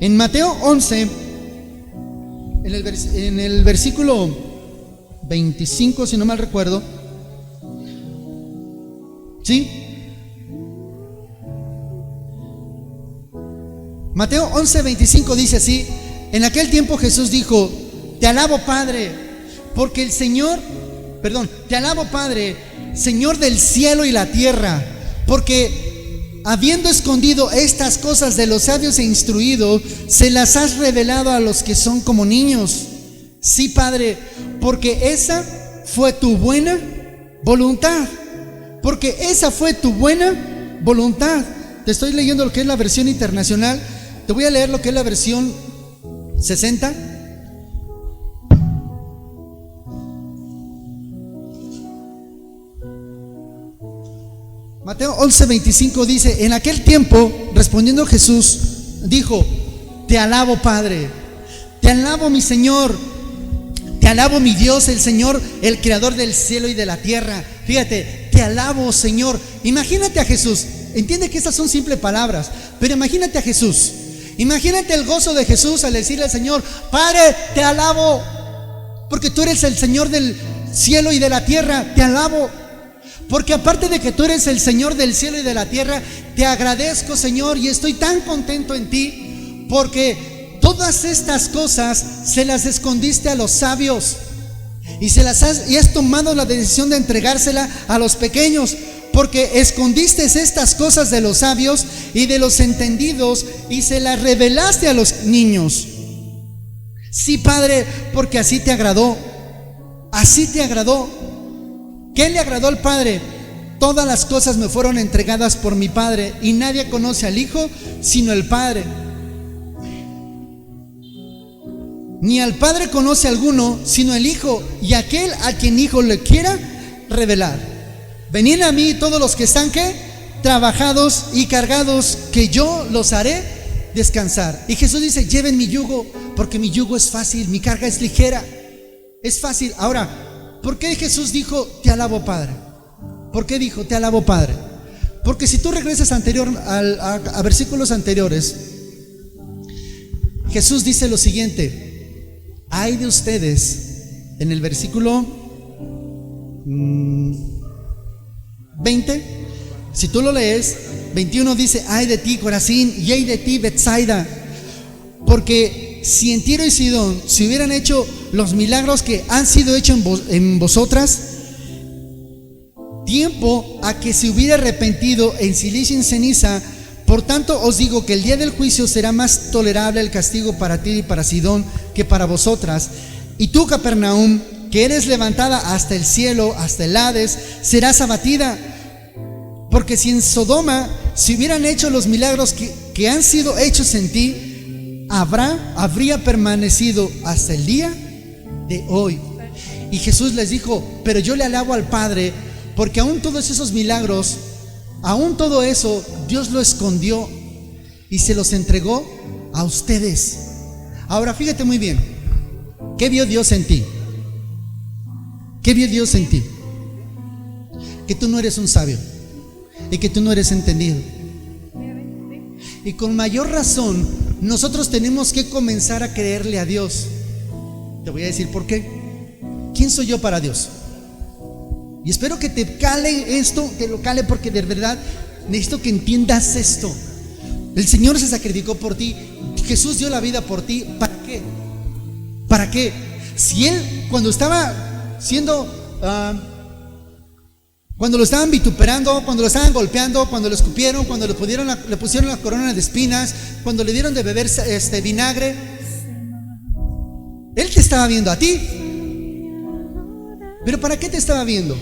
en Mateo 11, en el versículo 25, si no mal recuerdo, ¿sí? Mateo 11, 25 dice así: en aquel tiempo Jesús dijo: te alabo, Padre, porque te alabo, Padre, Señor del cielo y la tierra, porque habiendo escondido estas cosas de los sabios e instruidos, se las has revelado a los que son como niños. Sí, Padre, porque esa fue tu buena voluntad. Porque esa fue tu buena voluntad. Te estoy leyendo lo que es la versión internacional. Te voy a leer lo que es la versión 60. Mateo 11:25 dice: en aquel tiempo, respondiendo Jesús, dijo: te alabo, Padre, te alabo, mi Señor, te alabo, mi Dios, el Señor, el creador del cielo y de la tierra. Fíjate, te alabo, Señor. Imagínate a Jesús. Entiende que estas son simples palabras, pero imagínate a Jesús. Imagínate el gozo de Jesús al decirle al Señor: Padre, te alabo, porque tú eres el Señor del cielo y de la tierra. Te alabo, porque aparte de que tú eres el Señor del cielo y de la tierra, te agradezco, Señor, y estoy tan contento en ti, porque todas estas cosas se las escondiste a los sabios y has tomado la decisión de entregársela a los pequeños, porque escondiste estas cosas de los sabios y de los entendidos y se las revelaste a los niños. Sí, Padre, porque así te agradó. Así te agradó. ¿Qué le agradó al Padre? Todas las cosas me fueron entregadas por mi Padre, y nadie conoce al Hijo sino el Padre. Ni al Padre conoce alguno sino el Hijo, y aquel a quien Hijo le quiera revelar. Venid a mí todos los que están, ¿qué? Trabajados y cargados, que yo los haré descansar. Y Jesús dice: lleven mi yugo, porque mi yugo es fácil, mi carga es ligera. Es fácil. Ahora, ¿por qué Jesús dijo: te alabo, Padre? ¿Por qué dijo: te alabo, Padre? Porque si tú regresas a versículos anteriores, Jesús dice lo siguiente: ay de ustedes, en el versículo 20, si tú lo lees, 21 dice: ay de ti, Corazín, y ay de ti, Betsaida, porque si en Tiro y Sidón se hubieran hecho los milagros que han sido hechos en vosotras, tiempo a que se hubiera arrepentido en silicio y en ceniza. Por tanto os digo que el día del juicio será más tolerable el castigo para ti y para Sidón que para vosotras. Y tú, Capernaum, que eres levantada hasta el cielo, hasta el Hades, serás abatida. Porque si en Sodoma se hubieran hecho los milagros que han sido hechos en ti, habría permanecido hasta el día de hoy. Y Jesús les dijo: pero yo le alabo al Padre, porque aún todos esos milagros, aún todo eso, Dios lo escondió y se los entregó a ustedes. Ahora fíjate muy bien, ¿qué vio Dios en ti? ¿Qué vio Dios en ti? Que tú no eres un sabio y que tú no eres entendido. Y con mayor razón nosotros tenemos que comenzar a creerle a Dios. Te voy a decir por qué. ¿Quién soy yo para Dios? Y espero que te cale esto, que lo cale, porque de verdad necesito que entiendas esto. El Señor se sacrificó por ti. Jesús dio la vida por ti. ¿Para qué? ¿Para qué? Si Él, cuando estaba siendo, cuando lo estaban vituperando, cuando lo estaban golpeando, cuando lo escupieron, cuando le pusieron la corona de espinas, cuando le dieron de beber vinagre, Él te estaba viendo a ti. ¿Pero para qué te estaba viendo?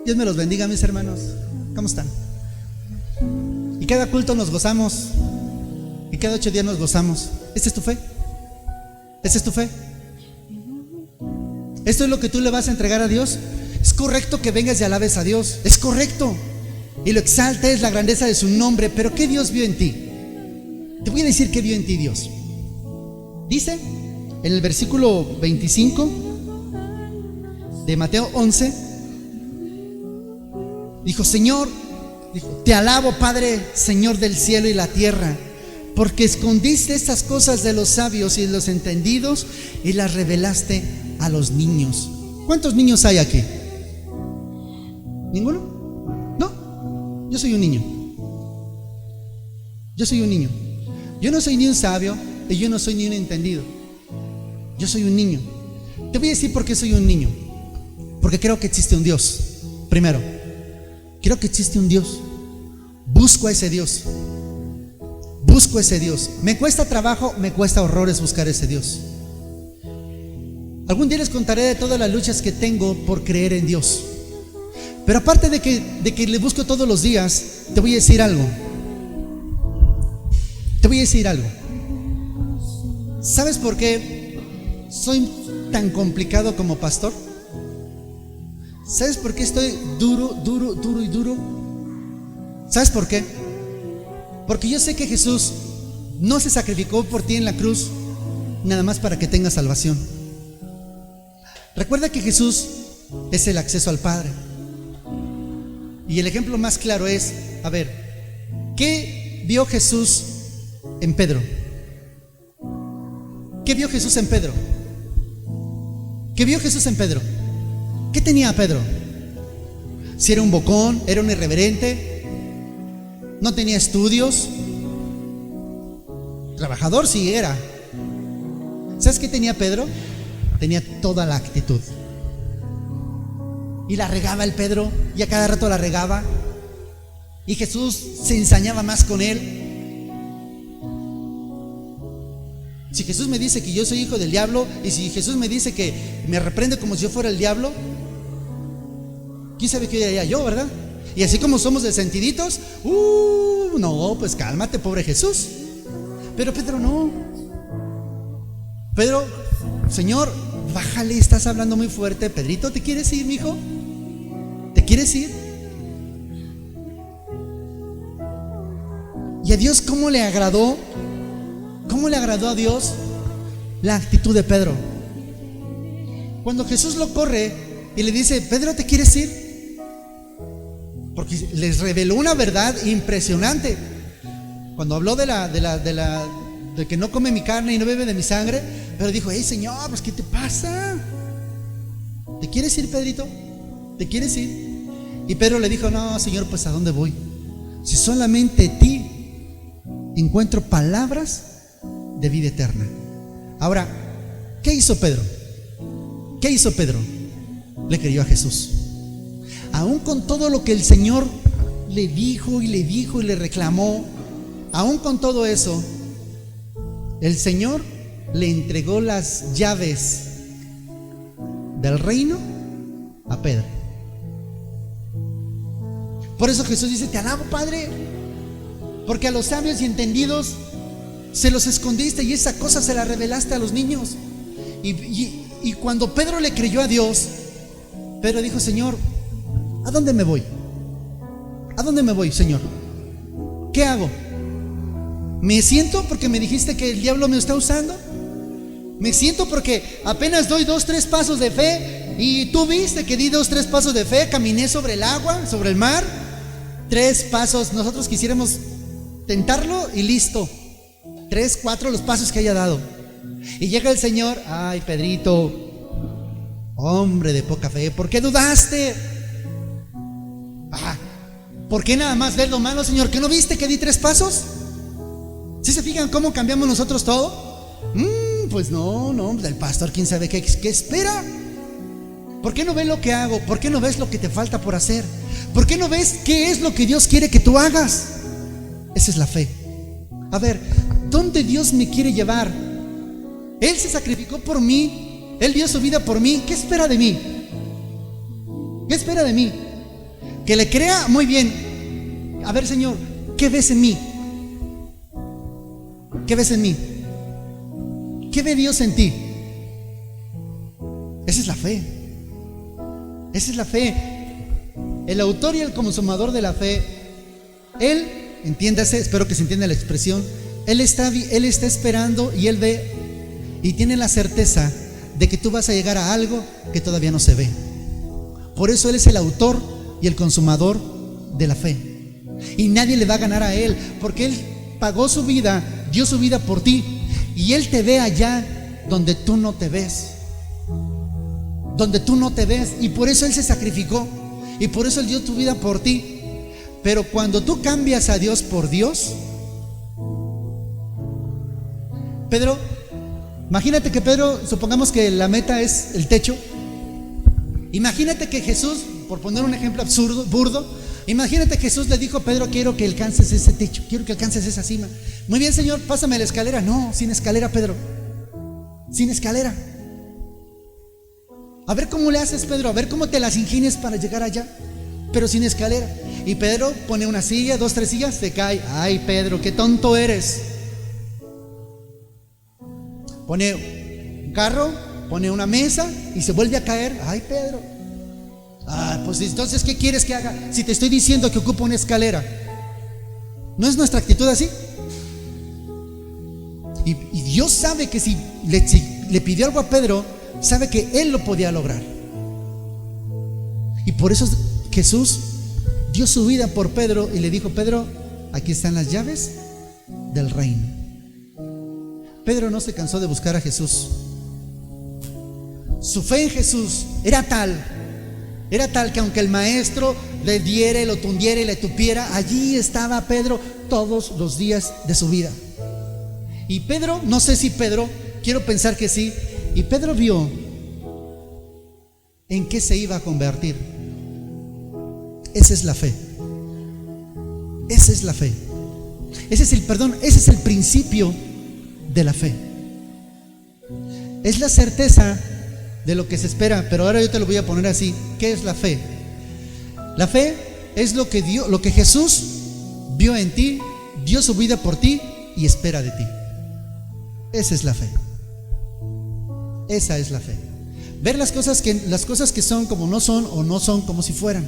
Dios me los bendiga, mis hermanos. ¿Cómo están? Y cada culto nos gozamos. Y cada 8 días nos gozamos. ¿Esta es tu fe? ¿Esta es tu fe? ¿Esto es lo que tú le vas a entregar a Dios? Es correcto que vengas y alabes a Dios. Es correcto. Y lo exaltes, la grandeza de su nombre. Pero ¿qué Dios vio en ti? Te voy a decir qué vio en ti Dios. Dice en el versículo 25 de Mateo 11, dijo: Señor, te alabo, Padre, Señor del cielo y la tierra, porque escondiste estas cosas de los sabios y de los entendidos y las revelaste a los niños. ¿Cuántos niños hay aquí? ¿Ninguno? No, yo soy un niño. Yo soy un niño. Yo no soy ni un sabio y yo no soy ni un entendido. Yo soy un niño. Te voy a decir por qué soy un niño. Porque creo que existe un Dios. Primero, creo que existe un Dios. Busco a ese Dios. Busco a ese Dios. Me cuesta trabajo, me cuesta horrores buscar a ese Dios. Algún día les contaré de todas las luchas que tengo por creer en Dios. Pero aparte de que le busco todos los días, te voy a decir algo. Te voy a decir algo. ¿Sabes por qué soy tan complicado como pastor? ¿Sabes por qué estoy duro? ¿Sabes por qué? Porque yo sé que Jesús no se sacrificó por ti en la cruz nada más para que tengas salvación. Recuerda que Jesús es el acceso al Padre. Y el ejemplo más claro es, a ver, ¿qué vio Jesús en Pedro? ¿Qué vio Jesús en Pedro? ¿Qué vio Jesús en Pedro? ¿Qué tenía Pedro? Si era un bocón, era un irreverente, no tenía estudios, trabajador sí era. ¿Sabes qué tenía Pedro? Tenía toda la actitud. Y la regaba el Pedro, y a cada rato la regaba. Y Jesús se ensañaba más con él. Si Jesús me dice que yo soy hijo del diablo, y si Jesús me dice que me reprende como si yo fuera el diablo, ¿quién sabe qué diría yo, verdad? Y así como somos de sentiditos, no, pues cálmate, pobre Jesús. Pero Pedro no. Pedro, Señor, bájale, estás hablando muy fuerte. Pedrito, ¿te quieres ir, mijo? ¿Te quieres ir? ¿Y a Dios cómo le agradó? ¿Cómo le agradó a Dios la actitud de Pedro? Cuando Jesús lo corre y le dice: Pedro, ¿te quieres ir? Porque les reveló una verdad impresionante. Cuando habló de que no come mi carne y no bebe de mi sangre, pero dijo: hey, Señor, pues ¿qué te pasa? ¿Te quieres ir, Pedrito? ¿Te quieres ir? Y Pedro le dijo: no, Señor, pues ¿a dónde voy? Si solamente en ti encuentro palabras de vida eterna. Ahora, ¿qué hizo Pedro? ¿Qué hizo Pedro? Le creyó a Jesús. Aún con todo lo que el Señor le dijo y le reclamó, aún con todo eso, el Señor le entregó las llaves del reino a Pedro. Por eso Jesús dice: te alabo, Padre, porque a los sabios y entendidos se los escondiste y esa cosa se la revelaste a los niños. Y cuando Pedro le creyó a Dios, Pedro dijo: Señor, ¿a dónde me voy? ¿A dónde me voy, Señor? ¿Qué hago? ¿Me siento porque me dijiste que el diablo me está usando? ¿Me siento porque apenas doy 2-3 pasos de fe? Y tú viste que di 2-3 pasos de fe, caminé sobre el agua, sobre el mar. 3 pasos, nosotros quisiéramos tentarlo y listo. 3-4 los pasos que haya dado. Y llega el Señor, ay, Pedrito, hombre de poca fe, ¿por qué dudaste? ¿Por qué nada más ves lo malo, Señor? ¿Que no viste que di 3 pasos? ¿Sí se fijan cómo cambiamos nosotros todo? Pues no, el pastor, quién sabe qué espera. ¿Por qué no ves lo que hago? ¿Por qué no ves lo que te falta por hacer? ¿Por qué no ves qué es lo que Dios quiere que tú hagas? Esa es la fe. A ver, ¿dónde Dios me quiere llevar? Él se sacrificó por mí, Él dio su vida por mí. ¿Qué espera de mí? ¿Qué espera de mí? Que le crea, muy bien. A ver, Señor, ¿qué ves en mí? ¿Qué ves en mí? ¿Qué ve Dios en ti? Esa es la fe. Esa es la fe. El autor y el consumador de la fe, Él, entiéndase, espero que se entienda la expresión, Él está esperando y Él ve y tiene la certeza de que tú vas a llegar a algo que todavía no se ve. Por eso Él es el autor y el consumador de la fe. Y nadie le va a ganar a Él, porque Él pagó su vida, dio su vida por ti. Y Él te ve allá donde tú no te ves. Donde tú no te ves. Y por eso Él se sacrificó. Y por eso Él dio tu vida por ti. Pero cuando tú cambias a Dios por Dios, Pedro, imagínate que Pedro, supongamos que la meta es el techo. Imagínate que Jesús, por poner un ejemplo absurdo, burdo, imagínate que Jesús le dijo a Pedro: quiero que alcances ese techo, quiero que alcances esa cima. Muy bien, Señor, pásame la escalera. No, sin escalera, Pedro, sin escalera. A ver cómo le haces, Pedro, a ver cómo te las ingenias para llegar allá, pero sin escalera. Y Pedro pone una silla, 2, 3 sillas, se cae. Ay, Pedro, qué tonto eres. Pone un carro, pone una mesa y se vuelve a caer. Ay, Pedro. Pues entonces, ¿qué quieres que haga? Si te estoy diciendo que ocupa una escalera. ¿No es nuestra actitud así? Y Dios sabe que si le pidió algo a Pedro, sabe que él lo podía lograr. Y por eso Jesús dio su vida por Pedro y le dijo: Pedro, aquí están las llaves del reino. Pedro no se cansó de buscar a Jesús. Su fe en Jesús era tal que aunque el maestro le diera y lo tundiera y le tupiera, allí estaba Pedro todos los días de su vida. Y Pedro, no sé si Pedro, quiero pensar que sí, y Pedro vio en qué se iba a convertir. Esa es la fe. Esa es la fe. Ese es el principio de la fe. Es la certeza de lo que se espera. Pero ahora yo te lo voy a poner así. ¿Qué es la fe? La fe es lo que Jesús vio en ti, dio su vida por ti y espera de ti. Esa es la fe. Esa es la fe. Ver las cosas que son como no son, o no son como si fueran.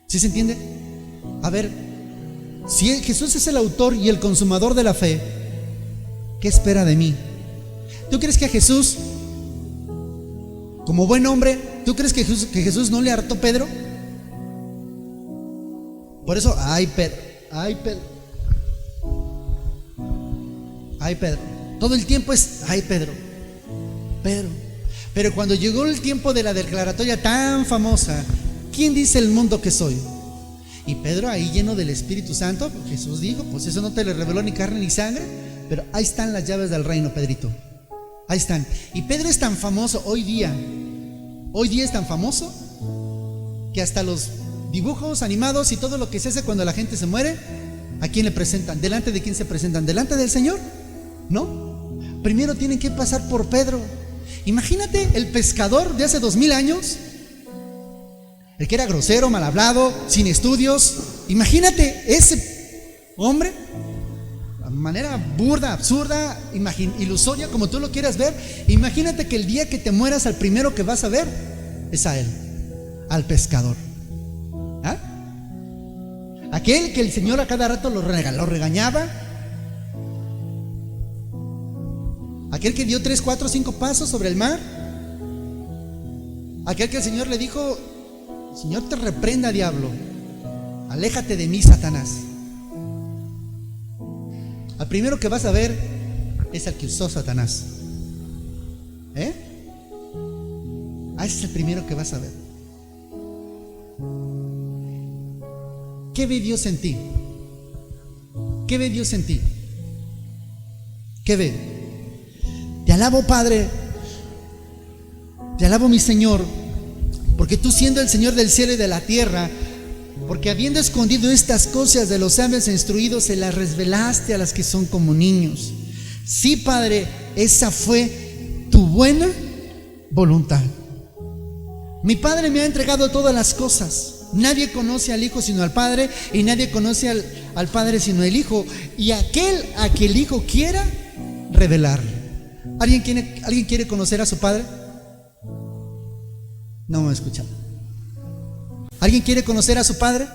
¿Sí se entiende? A ver, si Jesús es el autor y el consumador de la fe, ¿qué espera de mí? ¿Tú crees que a Jesús, como buen hombre, tú crees que Jesús no le hartó a Pedro? Por eso, ay Pedro, todo el tiempo es ay Pedro. Pero cuando llegó el tiempo de la declaratoria tan famosa, ¿quién dice el mundo que soy? Y Pedro, ahí lleno del Espíritu Santo, Jesús dijo: pues eso no te lo reveló ni carne ni sangre, pero ahí están las llaves del reino, Pedrito. Ahí están. Y Pedro es tan famoso hoy día es tan famoso que hasta los dibujos animados y todo lo que se hace cuando la gente se muere, ¿a quién le presentan? ¿Delante de quién se presentan? ¿Delante del Señor? No. Primero tienen que pasar por Pedro. Imagínate el pescador de hace 2000 años, el que era grosero, mal hablado, sin estudios. Imagínate ese hombre, de manera burda, absurda, ilusoria, como tú lo quieras ver. Imagínate que el día que te mueras, al primero que vas a ver es a él, al pescador. ¿Ah? Aquel que el Señor a cada rato lo regañaba, aquel que dio 3, 4, 5 pasos sobre el mar, aquel que el Señor le dijo: Señor te reprenda, diablo, aléjate de mí, Satanás. Al primero que vas a ver es al que usó Satanás. Ese es el primero que vas a ver. ¿Qué ve Dios en ti? ¿Qué ve Dios en ti? ¿Qué ve? Te alabo, Padre. Te alabo, mi Señor, porque tú, siendo el Señor del cielo y de la tierra, porque habiendo escondido estas cosas de los sabios e instruidos, se las revelaste a las que son como niños. Sí, Padre, esa fue tu buena voluntad. Mi Padre me ha entregado todas las cosas. Nadie conoce al Hijo sino al Padre, y nadie conoce al Padre sino el Hijo, y aquel a que el Hijo quiera revelarle. ¿Alguien quiere conocer a su Padre? No me escuchan. ¿Alguien quiere conocer a su Padre?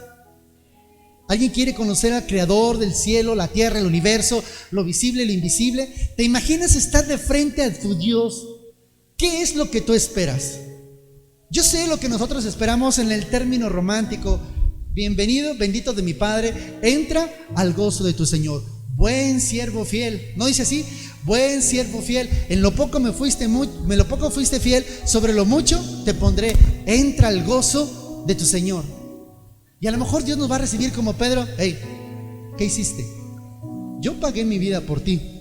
¿Alguien quiere conocer al Creador del cielo, la tierra, el universo, lo visible, lo invisible? ¿Te imaginas estar de frente a tu Dios? ¿Qué es lo que tú esperas? Yo sé lo que nosotros esperamos en el término romántico. Bienvenido, bendito de mi Padre, entra al gozo de tu Señor. Buen siervo fiel. ¿No dice así? Buen siervo fiel. En lo poco me lo poco fuiste fiel, sobre lo mucho te pondré. Entra al gozo de tu Señor. Y a lo mejor Dios nos va a recibir como Pedro. Hey, ¿qué hiciste? Yo pagué mi vida por ti.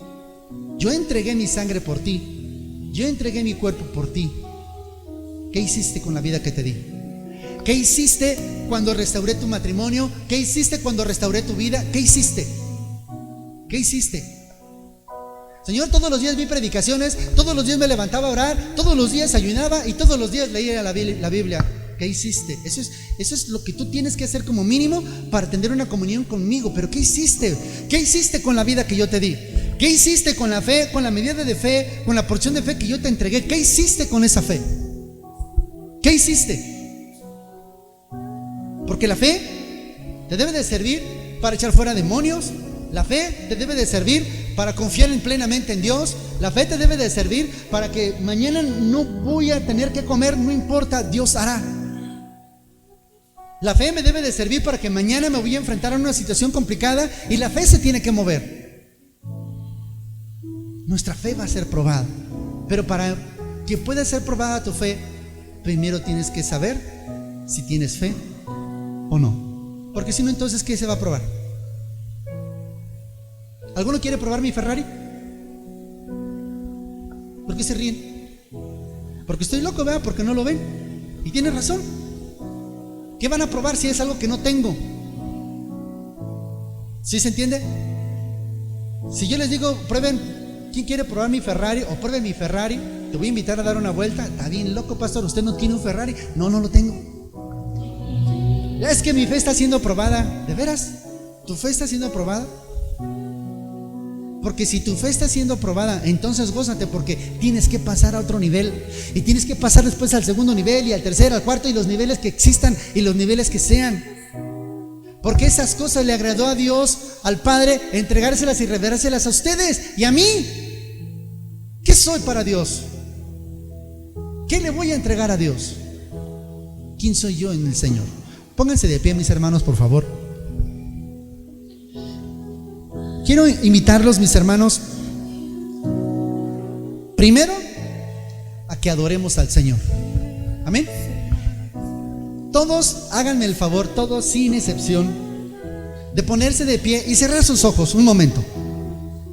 Yo entregué mi sangre por ti. Yo entregué mi cuerpo por ti. ¿Qué hiciste con la vida que te di? ¿Qué hiciste cuando restauré tu matrimonio? ¿Qué hiciste cuando restauré tu vida? ¿Qué hiciste? ¿Qué hiciste? Señor, todos los días vi predicaciones, todos los días me levantaba a orar, todos los días ayunaba y todos los días leía la Biblia. ¿Qué hiciste? Eso es lo que tú tienes que hacer como mínimo para tener una comunión conmigo. Pero ¿qué hiciste? ¿Qué hiciste con la vida que yo te di? ¿Qué hiciste con la fe, con la medida de fe, con la porción de fe que yo te entregué? ¿Qué hiciste con esa fe? ¿Qué hiciste? Porque la fe te debe de servir para echar fuera demonios. La fe te debe de servir para confiar plenamente en Dios. La fe te debe de servir para que mañana no voy a tener que comer, no importa, Dios hará. La fe me debe de servir para que mañana me voy a enfrentar a una situación complicada y la fe se tiene que mover. Nuestra fe va a ser probada, pero para que pueda ser probada tu fe, primero tienes que saber si tienes fe o no. Porque si no, entonces, ¿qué se va a probar? ¿Alguno quiere probar mi Ferrari? ¿Por qué se ríen? Porque estoy loco, ¿verdad? Porque no lo ven. Y tiene razón. ¿Qué van a probar si es algo que no tengo? ¿Sí se entiende? Si yo les digo, prueben, ¿quién quiere probar mi Ferrari? O prueben mi Ferrari, te voy a invitar a dar una vuelta. Está bien loco, pastor, usted no tiene un Ferrari. No lo tengo. Es que mi fe está siendo probada. ¿De veras? ¿Tu fe está siendo probada? Porque si tu fe está siendo probada, entonces gózate, porque tienes que pasar a otro nivel. Y tienes que pasar después al segundo nivel, y al tercero, al cuarto, y los niveles que existan, y los niveles que sean. Porque esas cosas le agradó a Dios, al Padre, entregárselas y revelárselas a ustedes y a mí. ¿Qué soy para Dios? ¿Qué le voy a entregar a Dios? ¿Quién soy yo en el Señor? Pónganse de pie, mis hermanos, por favor. Quiero invitarlos, mis hermanos, primero a que adoremos al Señor. Amén. Todos háganme el favor, todos sin excepción, de ponerse de pie y cerrar sus ojos un momento.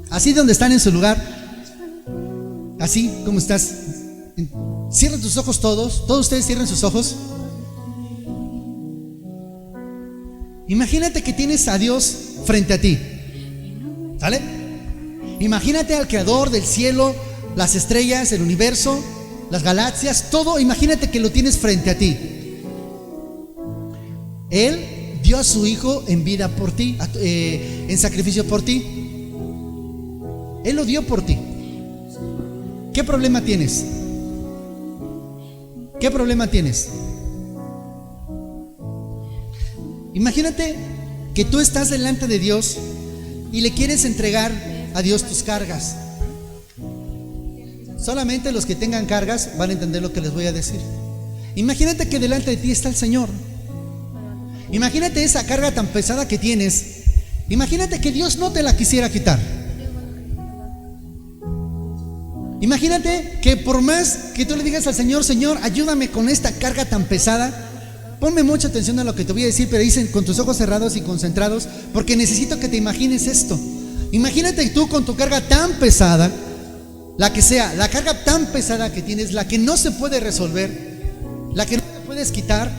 Así donde están en su lugar, así como estás. Cierra tus ojos todos ustedes cierren sus ojos. Imagínate que tienes a Dios frente a ti. ¿Sale? Imagínate al Creador del cielo, las estrellas, el universo, las galaxias, todo. Imagínate que lo tienes frente a ti. Él dio a su Hijo en vida por ti, en sacrificio por ti. Él lo dio por ti. ¿Qué problema tienes? ¿Qué problema tienes? Imagínate que tú estás delante de Dios y le quieres entregar a Dios tus cargas. Solamente los que tengan cargas van a entender lo que les voy a decir. Imagínate que delante de ti está el Señor. Imagínate esa carga tan pesada que tienes. Imagínate que Dios no te la quisiera quitar. Imagínate que por más que tú le digas al Señor, Señor, ayúdame con esta carga tan pesada. Ponme mucha atención a lo que te voy a decir, pero dicen con tus ojos cerrados y concentrados, porque necesito que te imagines esto. Imagínate tú con tu carga tan pesada, la que sea, la carga tan pesada que tienes, la que no se puede resolver, la que no te puedes quitar.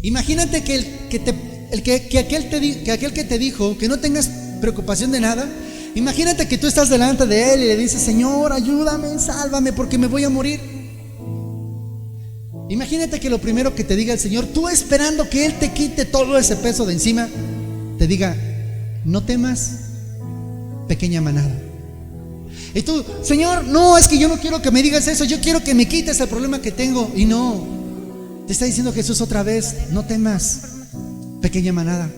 Imagínate que aquel que te dijo que no tengas preocupación de nada. Imagínate que tú estás delante de él y le dices, Señor, ayúdame, sálvame porque me voy a morir. Imagínate que lo primero que te diga el Señor, tú esperando que Él te quite todo ese peso de encima, te diga, no temas, pequeña manada. Y tú, Señor, no, es que yo no quiero que me digas eso, yo quiero que me quites el problema que tengo. Y no, te está diciendo Jesús otra vez, no temas, pequeña manada.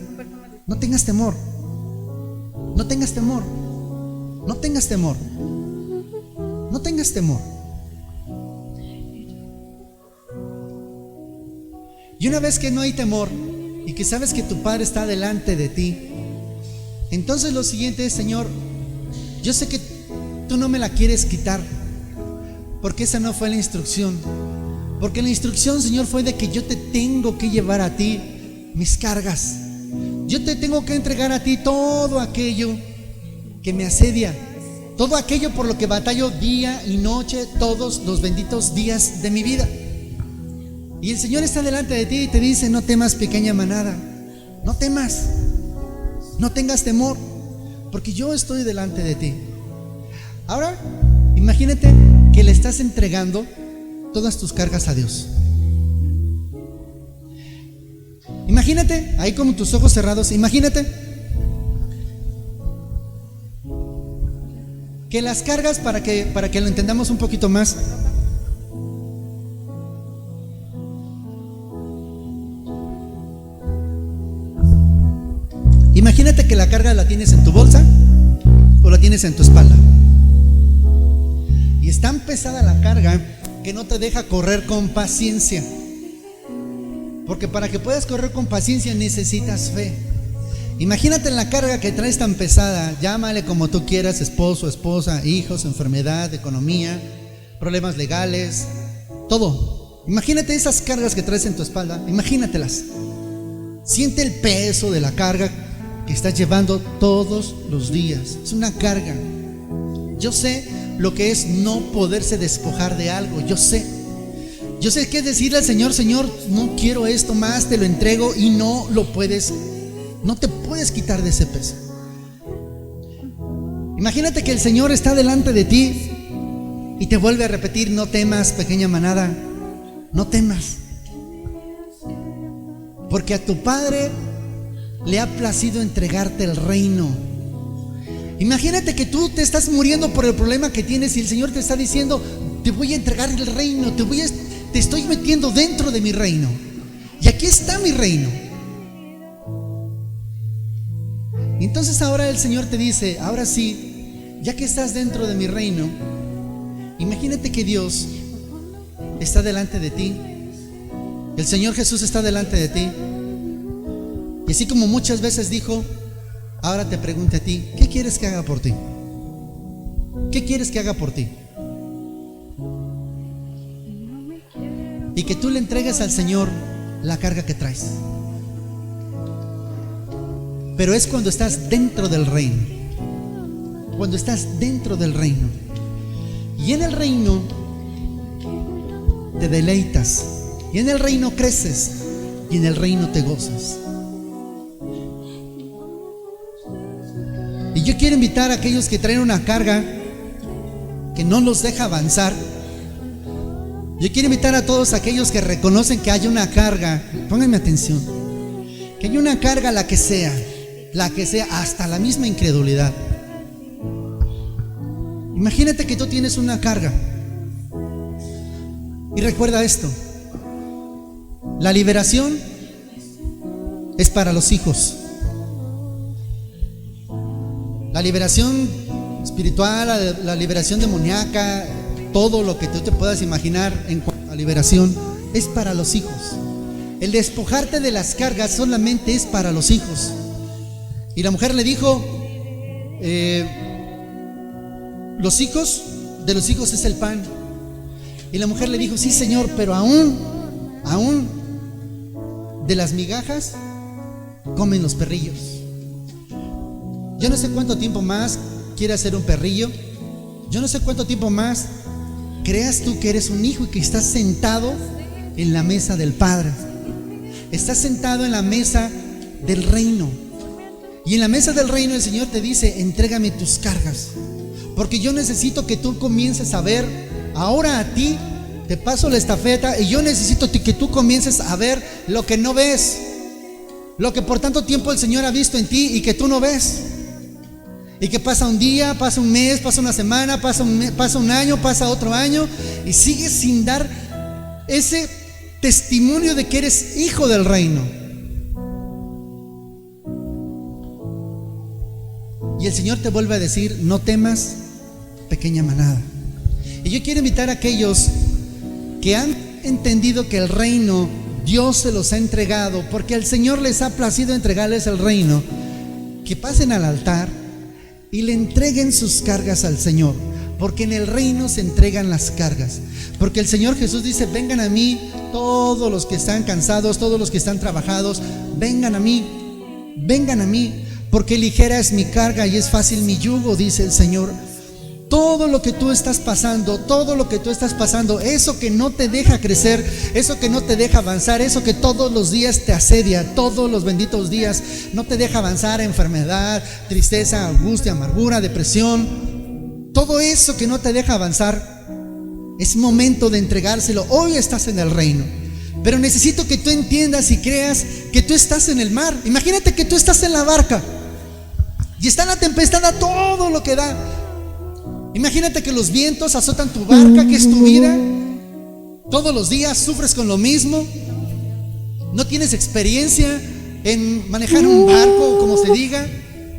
No tengas temor, no tengas temor, no tengas temor, no tengas temor. Y una vez que no hay temor y que sabes que tu Padre está delante de ti, entonces lo siguiente es, Señor, yo sé que tú no me la quieres quitar, porque esa no fue la instrucción. Porque la instrucción, Señor, fue de que yo te tengo que llevar a ti mis cargas. Yo te tengo que entregar a ti todo aquello que me asedia, todo aquello por lo que batallo día y noche, todos los benditos días de mi vida. Y el Señor está delante de ti y te dice, no temas, pequeña manada, no temas, no tengas temor, porque yo estoy delante de ti. Ahora, imagínate que le estás entregando todas tus cargas a Dios. Imagínate, ahí con tus ojos cerrados, imagínate que las cargas, para que lo entendamos un poquito más, imagínate que la carga la tienes en tu bolsa o la tienes en tu espalda. Y es tan pesada la carga que no te deja correr con paciencia. Porque para que puedas correr con paciencia necesitas fe. Imagínate la carga que traes tan pesada, llámale como tú quieras, esposo, esposa, hijos, enfermedad, economía, problemas legales, todo. Imagínate esas cargas que traes en tu espalda, imagínatelas. Siente el peso de la carga que estás llevando todos los días. Es una carga. Yo sé lo que es no poderse despojar de algo. Yo sé qué es decirle al Señor, Señor, no quiero esto más, te lo entrego, y no te puedes quitar de ese peso. Imagínate que el Señor está delante de ti y te vuelve a repetir, no temas, pequeña manada, no temas, porque a tu Padre le ha placido entregarte el reino. Imagínate que tú te estás muriendo por el problema que tienes y el Señor te está diciendo, te voy a entregar el reino, te estoy metiendo dentro de mi reino, y aquí está mi reino. Y entonces ahora el Señor te dice, ahora sí, ya que estás dentro de mi reino, imagínate que Dios está delante de ti, el Señor Jesús está delante de ti. Y así como muchas veces dijo, ahora te pregunto a ti, ¿qué quieres que haga por ti? ¿Qué quieres que haga por ti? Y que tú le entregues al Señor la carga que traes. Pero es cuando estás dentro del reino. Cuando estás dentro del reino. Y en el reino te deleitas. Y en el reino creces. Y en el reino te gozas. Y yo quiero invitar a aquellos que traen una carga que no los deja avanzar. Yo quiero invitar a todos aquellos que reconocen que hay una carga, pónganme atención, que hay una carga, la que sea, hasta la misma incredulidad. Imagínate que tú tienes una carga. Y recuerda esto: la liberación es para los hijos. La liberación espiritual, la liberación demoníaca, todo lo que tú te puedas imaginar en cuanto a liberación, es para los hijos. El despojarte de las cargas solamente es para los hijos. Y la mujer le dijo, los hijos de los hijos es el pan. Y la mujer le dijo, sí, Señor, pero aún de las migajas comen los perrillos. Yo no sé cuánto tiempo más quiere hacer un perrillo. Yo no sé cuánto tiempo más creas tú que eres un hijo y que estás sentado en la mesa del Padre. Estás sentado en la mesa del reino. Y en la mesa del reino el Señor te dice, entrégame tus cargas, porque yo necesito que tú comiences a ver. Ahora a ti te paso la estafeta y yo necesito que tú comiences a ver lo que no ves, lo que por tanto tiempo el Señor ha visto en ti y que tú no ves. Y que pasa un día, pasa un mes, pasa una semana, pasa un año, pasa otro año, y sigues sin dar ese testimonio de que eres hijo del reino. Y el Señor te vuelve a decir, no temas, pequeña manada. Y yo quiero invitar a aquellos que han entendido que el reino Dios se los ha entregado, porque al Señor les ha placido entregarles el reino, que pasen al altar y le entreguen sus cargas al Señor, porque en el reino se entregan las cargas. Porque el Señor Jesús dice, vengan a mí todos los que están cansados, todos los que están trabajados, vengan a mí, porque ligera es mi carga y es fácil mi yugo, dice el Señor. Todo lo que tú estás pasando, eso que no te deja crecer, eso que no te deja avanzar, eso que todos los días te asedia, todos los benditos días no te deja avanzar, enfermedad, tristeza, angustia, amargura, depresión, todo eso que no te deja avanzar, es momento de entregárselo. Hoy estás en el reino, pero necesito que tú entiendas y creas que tú estás en el mar. Imagínate que tú estás en la barca y está la tempestad a todo lo que da. Imagínate que los vientos azotan tu barca, que es tu vida. Todos los días sufres con lo mismo. No tienes experiencia en manejar un barco, como se diga,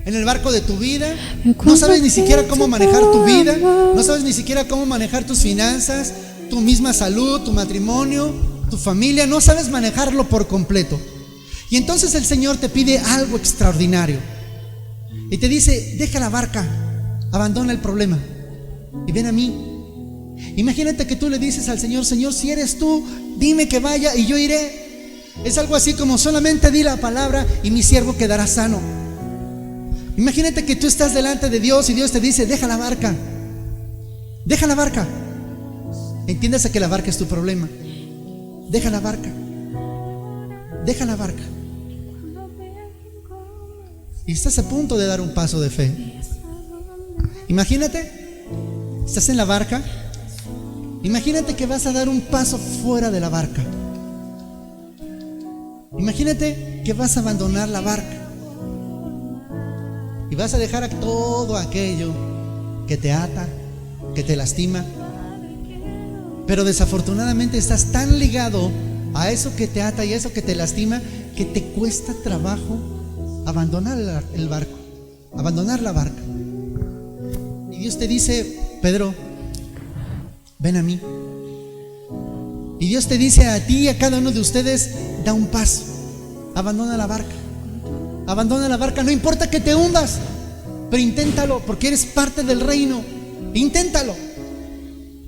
en el barco de tu vida. No sabes ni siquiera cómo manejar tu vida. No sabes ni siquiera cómo manejar tus finanzas, tu misma salud, tu matrimonio, tu familia. No sabes manejarlo por completo. Y entonces el Señor te pide algo extraordinario y te dice, deja la barca, abandona el problema y ven a mí. Imagínate que tú le dices al Señor, Señor, si eres tú, dime que vaya y yo iré. Es algo así como, solamente di la palabra y mi siervo quedará sano. Imagínate que tú estás delante de Dios y Dios te dice, deja la barca, deja la barca. Entiéndase que la barca es tu problema. Deja la barca, deja la barca. Y estás a punto de dar un paso de fe. Imagínate, estás en la barca. Imagínate que vas a dar un paso fuera de la barca. Imagínate que vas a abandonar la barca y vas a dejar a todo aquello que te ata, que te lastima. Pero desafortunadamente estás tan ligado a eso que te ata y a eso que te lastima, que te cuesta trabajo abandonar el barco, abandonar la barca. Y Dios te dice, Pedro, ven a mí. Y Dios te dice a ti y a cada uno de ustedes, da un paso, abandona la barca. Abandona la barca, no importa que te hundas, pero inténtalo, porque eres parte del reino. Inténtalo.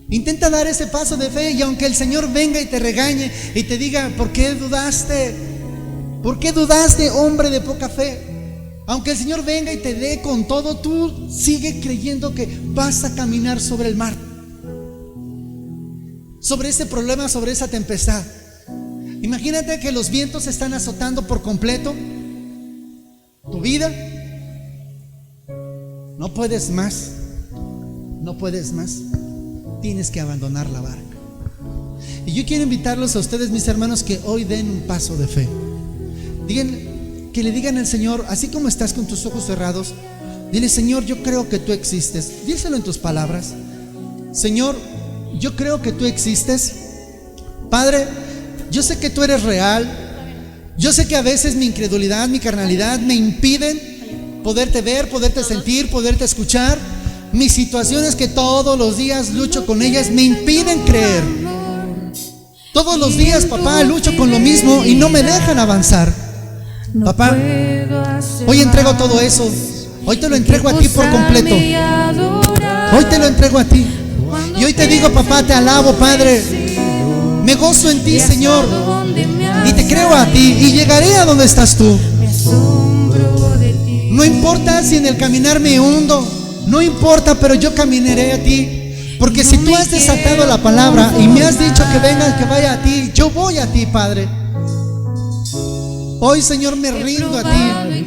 Intenta dar ese paso de fe, y aunque el Señor venga y te regañe y te diga, ¿por qué dudaste? ¿Por qué dudaste, hombre de poca fe? Aunque el Señor venga y te dé con todo, tú sigue creyendo que vas a caminar sobre el mar, sobre ese problema, sobre esa tempestad. Imagínate que los vientos están azotando por completo tu vida. No puedes más, no puedes más. Tienes que abandonar la barca. Y yo quiero invitarlos a ustedes, mis hermanos, que hoy den un paso de fe. Que le digan al Señor, así como estás con tus ojos cerrados, dile, Señor, yo creo que tú existes. Díselo en tus palabras. Señor, yo creo que tú existes. Padre, yo sé que tú eres real. Yo sé que a veces mi incredulidad, mi carnalidad me impiden poderte ver, poderte sentir, poderte escuchar. Mis situaciones que todos los días lucho con ellas me impiden creer. Todos los días, papá, lucho con lo mismo y no me dejan avanzar. Papá, hoy entrego todo eso. Hoy te lo entrego a ti por completo. Hoy te lo entrego a ti. hoy te digo, papá, te alabo, Padre. Me gozo en ti, Señor, y te creo a ti, y llegaré a donde estás tú. No importa si en el caminar me hundo, no importa, pero yo caminaré a ti. Porque si tú has desatado la palabra y me has dicho que venga, que vaya a ti, yo voy a ti, Padre. Hoy, Señor, me rindo a ti.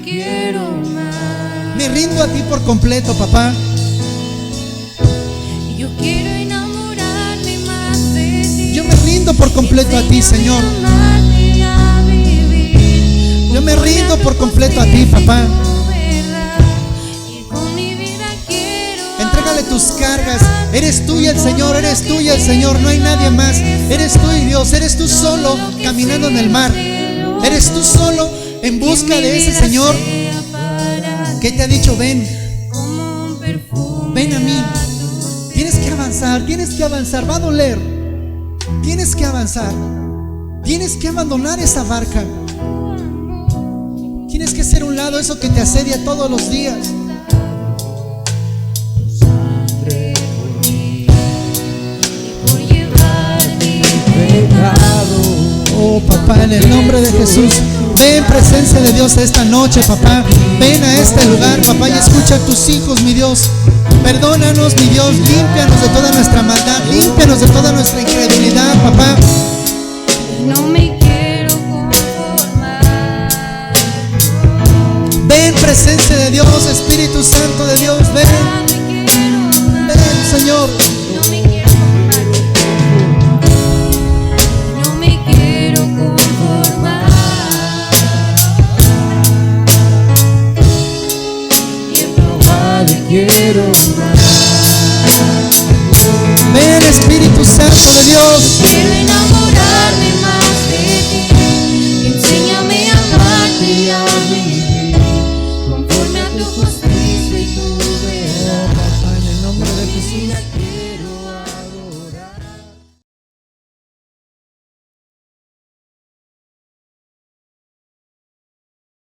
Me rindo a ti por completo, papá. Yo quiero enamorarme más de ti. Yo me rindo por completo a ti, Señor. Yo me rindo por completo a ti, papá. Entrégale tus cargas. Eres tú y el Señor, eres tú y el Señor, no hay nadie más. Eres tú y Dios, eres tú solo caminando en el mar. Eres tú solo en busca de ese Señor que te ha dicho, ven, ven a mí. Tienes que avanzar, va a doler. Tienes que avanzar, tienes que abandonar esa barca. Tienes que hacer un lado eso que te asedia todos los días. Oh, papá, en el nombre de Jesús, ven, presencia de Dios, esta noche, papá. Ven a este lugar, papá, y escucha a tus hijos, mi Dios. Perdónanos, mi Dios, límpianos de toda nuestra maldad, límpianos de toda nuestra incredulidad, papá. No me quiero conformar. Ven, presencia de Dios, Espíritu Santo de Dios.